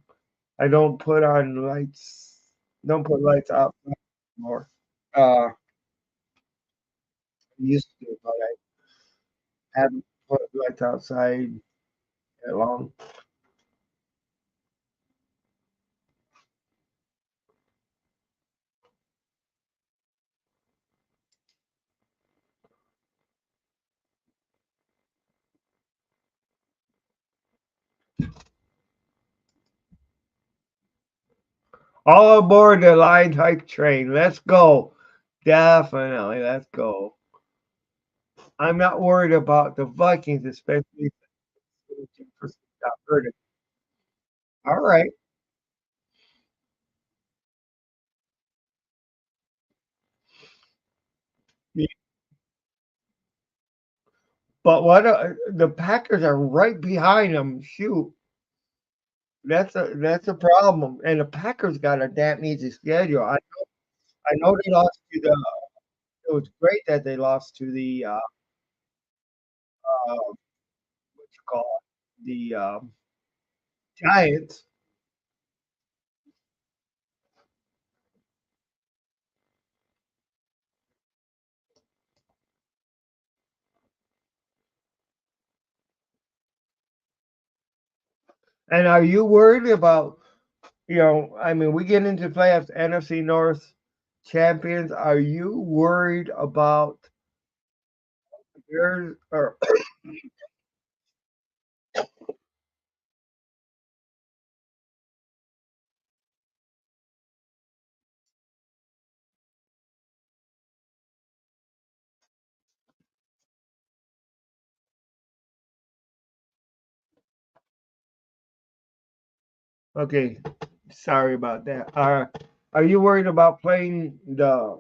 I don't put on lights. Don't put lights up anymore. I used to, but I haven't put lights outside that long. All aboard the line hike train. Let's go. Definitely, let's go. I'm not worried about the Vikings, especially since Jefferson got hurt. All right. Yeah, but what the Packers are right behind them. Shoot, that's a problem. And the Packers got a damn easy schedule. I know they lost to the. It was great that they lost to the what you call it, the Giants. And are you worried about, I mean, we get into playoffs, NFC North champions. Are you worried about Bears or okay, sorry about that. Are you worried about playing the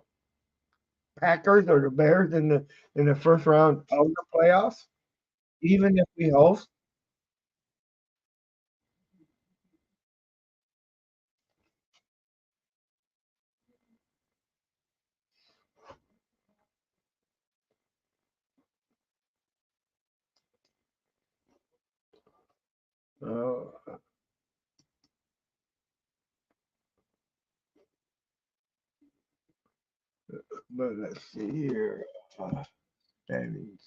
Packers or the Bears in the first round of the playoffs? Even if we host? Uh, but let's see here. Standings.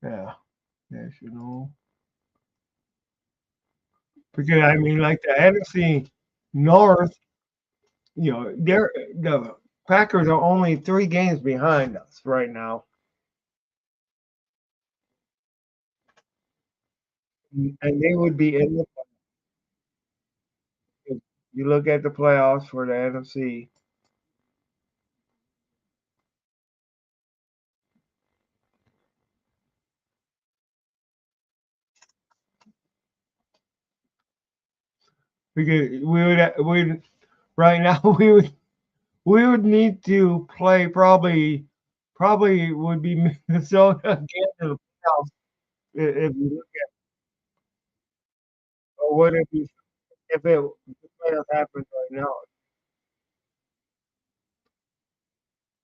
Yeah, national. Because I mean, like the NFC North, the Packers are only 3 games behind us right now, and they would be in the. If you look at the playoffs for the NFC, because we right now we would need to play probably would be Minnesota again in the playoffs if you look or what if the playoffs happens right now,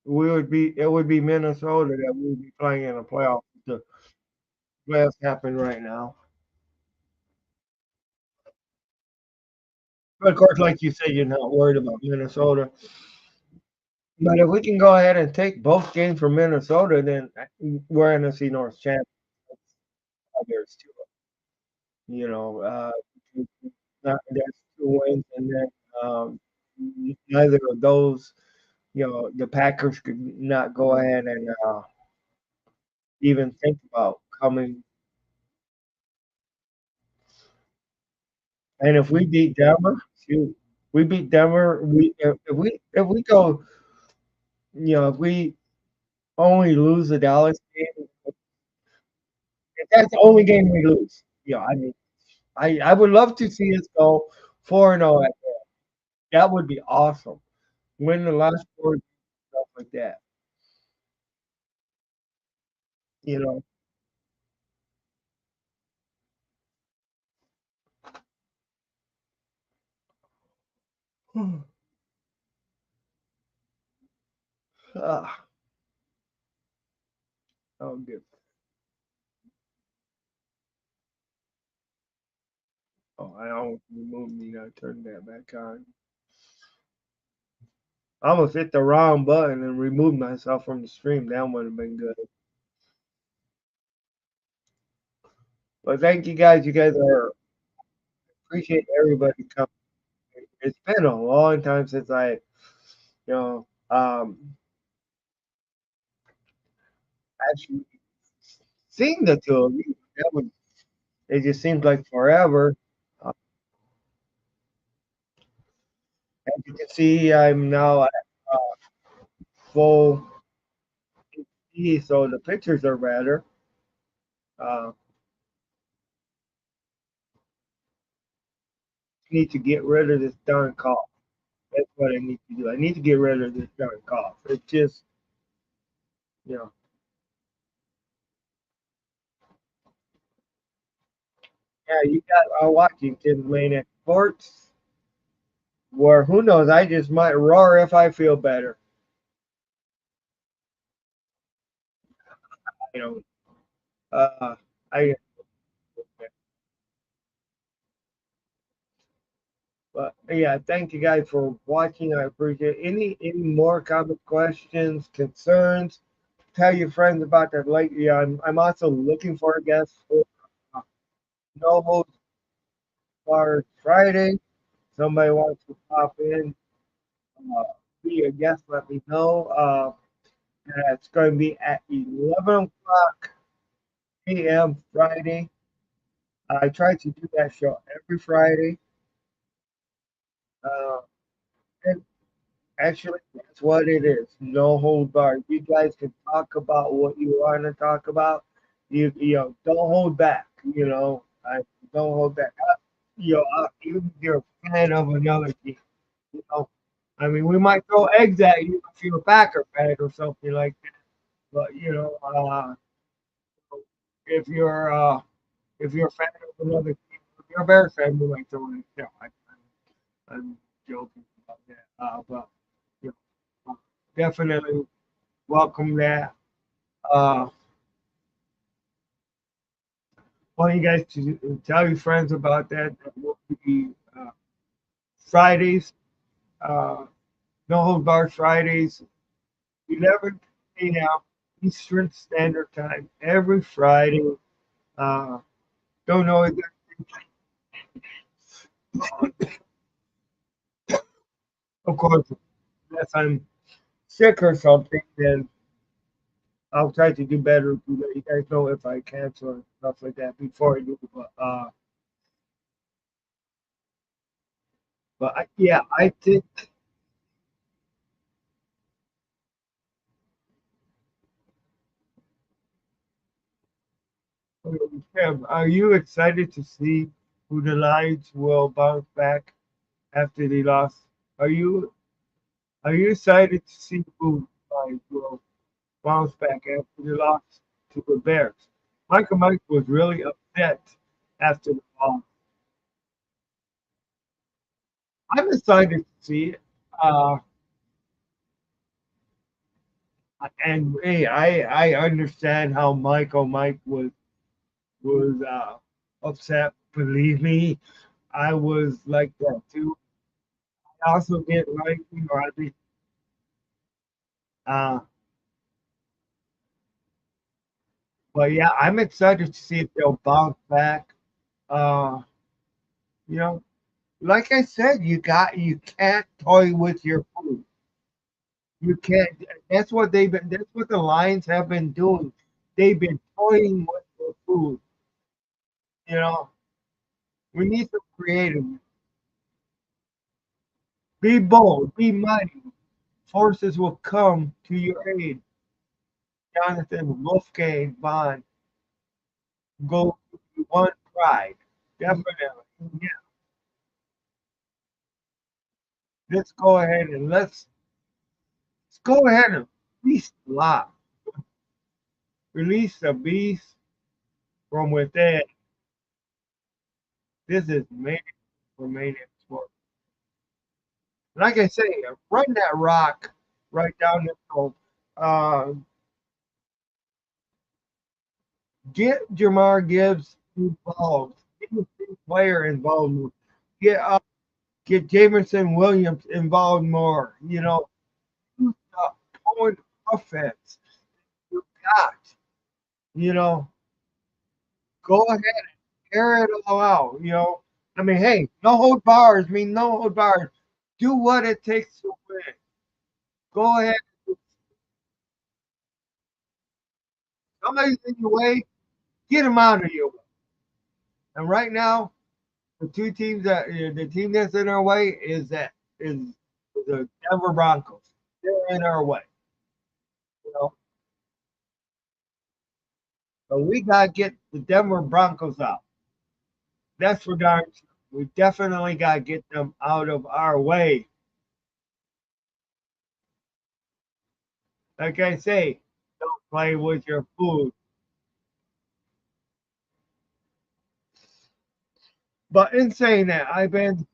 it would be Minnesota that we would be playing in the playoffs. The playoffs happen right now. But of course, like you say, you're not worried about Minnesota. But if we can go ahead and take both games from Minnesota, then we're NFC North champions. There's two, you know, uh, that's 2 wins, and then neither of those, the Packers could not go ahead and even think about coming. And if we beat Denver, shoot, we beat Denver. If we go, if we only lose the Dallas game, if that's the only game we lose, I mean, I would love to see us go 4-0 at that. That would be awesome. Win the last 4 stuff like that. you know. Ah, oh, good. Oh, I almost removed me. I turned that back on. I almost hit the wrong button and removed myself from the stream. That would have been good. But thank you guys. You guys are appreciate everybody coming. It's been a long time since I, actually seen the two of you. That was, it just seems like forever. Uh, as you can see, I'm now at full HD, so the pictures are better. Uh, need to get rid of this darn cough. That's what I need to do. I need to get rid of this darn cough. It's just, you know, yeah, you got are watching Tim Manaic Sports, where who knows, I just might roar if I feel better. You know, I, but yeah, thank you guys for watching. I appreciate it. Any more comment, questions, concerns. Tell your friends about that. Like, yeah, I'm also looking for a guest for uh, No Holds Barred Friday. Somebody wants to pop in, uh, be a guest, let me know. And it's going to be at 11 o'clock a.m. Friday. I try to do that show every Friday. Uh, and actually, that's what it is. No hold barred. You guys can talk about what you want to talk about. Don't hold back. Don't hold back. Even if you're a fan of another team, you know, I mean, we might throw eggs at you if you're a Packer fan or something like that. But if you're a fan of another team, if you're a Bears fan, we might throw eggs. No, I'm joking about that. But you definitely welcome that. Uh, want you guys to tell your friends about that. That will be Fridays, uh, no hold bar Fridays, 11 a.m. Eastern Standard Time every Friday. Uh, don't know if of course, unless I'm sick or something, then I'll try to do better to let you guys know if I cancel and stuff like that before I do. Yeah, I think. Tim, are you excited to see who the Lions will bounce back after they lost? Are you are you excited to see who the Lions will bounce back after they lost to the Bears? Michael Mike was really upset after the loss. I'm excited to see it. Uh, and hey, I understand how Michael Mike was upset. Believe me, I was like that too. I also didn't like, uh, but yeah, I'm excited to see if they'll bounce back. Uh, you know, like I said, you can't toy with your food. You can't. That's what they've been. That's what the Lions have been doing. They've been toying with their food. You know, we need some creative. Be bold. Be mighty. Forces will come to your aid. Jonathan Wolfgang Bond. Go one pride. Definitely. Yeah. Let's go ahead and let's go ahead and feast a lot. release the beast from within. This is Maniac for Maniac Sport. Like I say, run that rock right down the throat. Uh, get Jamar Gibbs involved. Get the player involved. Get get Jameson Williams involved more. You know, do the point offense. You got. You know, go ahead and air it all out. You know, I mean, hey, no hold bars. I mean, no hold bars. Do what it takes to win. Go ahead. Somebody's in your way. Get them out of your way. And right now, the team that's in our way is the Denver Broncos. They're in our way. You know, so we gotta get the Denver Broncos out. That's for darn sure. We definitely gotta get them out of our way. Like I say, don't play with your food. But in saying that, I've been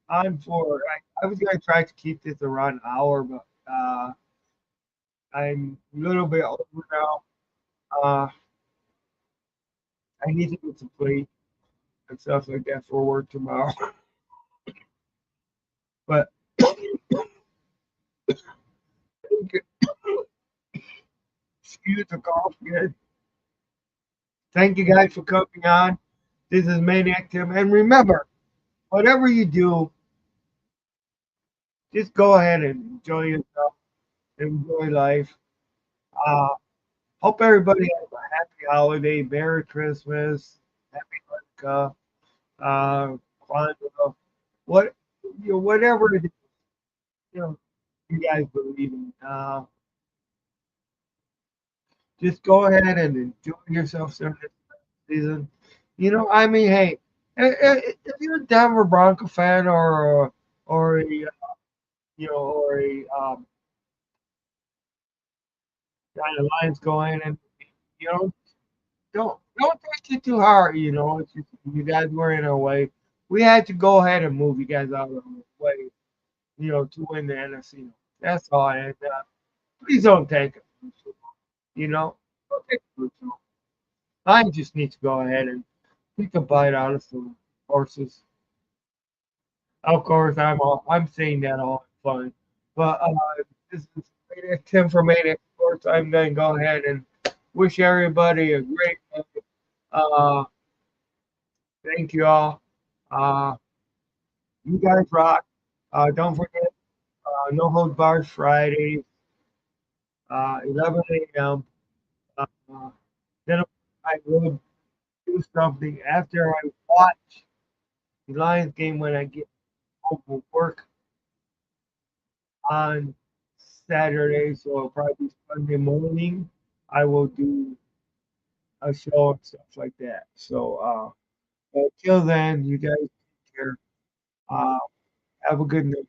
on for. I was gonna try to keep this around an hour, but I'm a little bit over now. Uh, I need to get some sleep and stuff like that for work tomorrow. But excuse the cough again. Thank you guys for coming on. This is Maniac Tim. And remember, whatever you do, just go ahead and enjoy yourself, enjoy life. Uh, hope everybody has a happy holiday, Merry Christmas, Happy Hanukkah, Kwanzaa, what, you know, whatever it is, you know, you guys believe in. Just go ahead and enjoy yourself during this season. You know, I mean, hey, if you're a Denver Bronco fan or a you know or a kind of Lions going and you know don't take it too hard. You know, it's just, you guys were in our way. We had to go ahead and move you guys out of the way. You know, to win the NFC. That's all. And please don't take it. You know, don't take it personal. I just need to go ahead and take a bite out of some horses. Of course, I'm saying that all in fun, but this is Tim from Manaic. Of course, I'm going to go ahead and wish everybody a great day. Uh, thank you all. Uh, you guys rock. Don't forget, No Hold Bars Friday, 11 a.m. Uh, then I will do something after I watch the Lions game when I get home from work on Saturday, so it'll probably be Sunday morning. I will do a show and stuff like that. So until then, you guys take care. Uh, have a good night.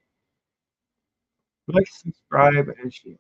Like, subscribe, and share.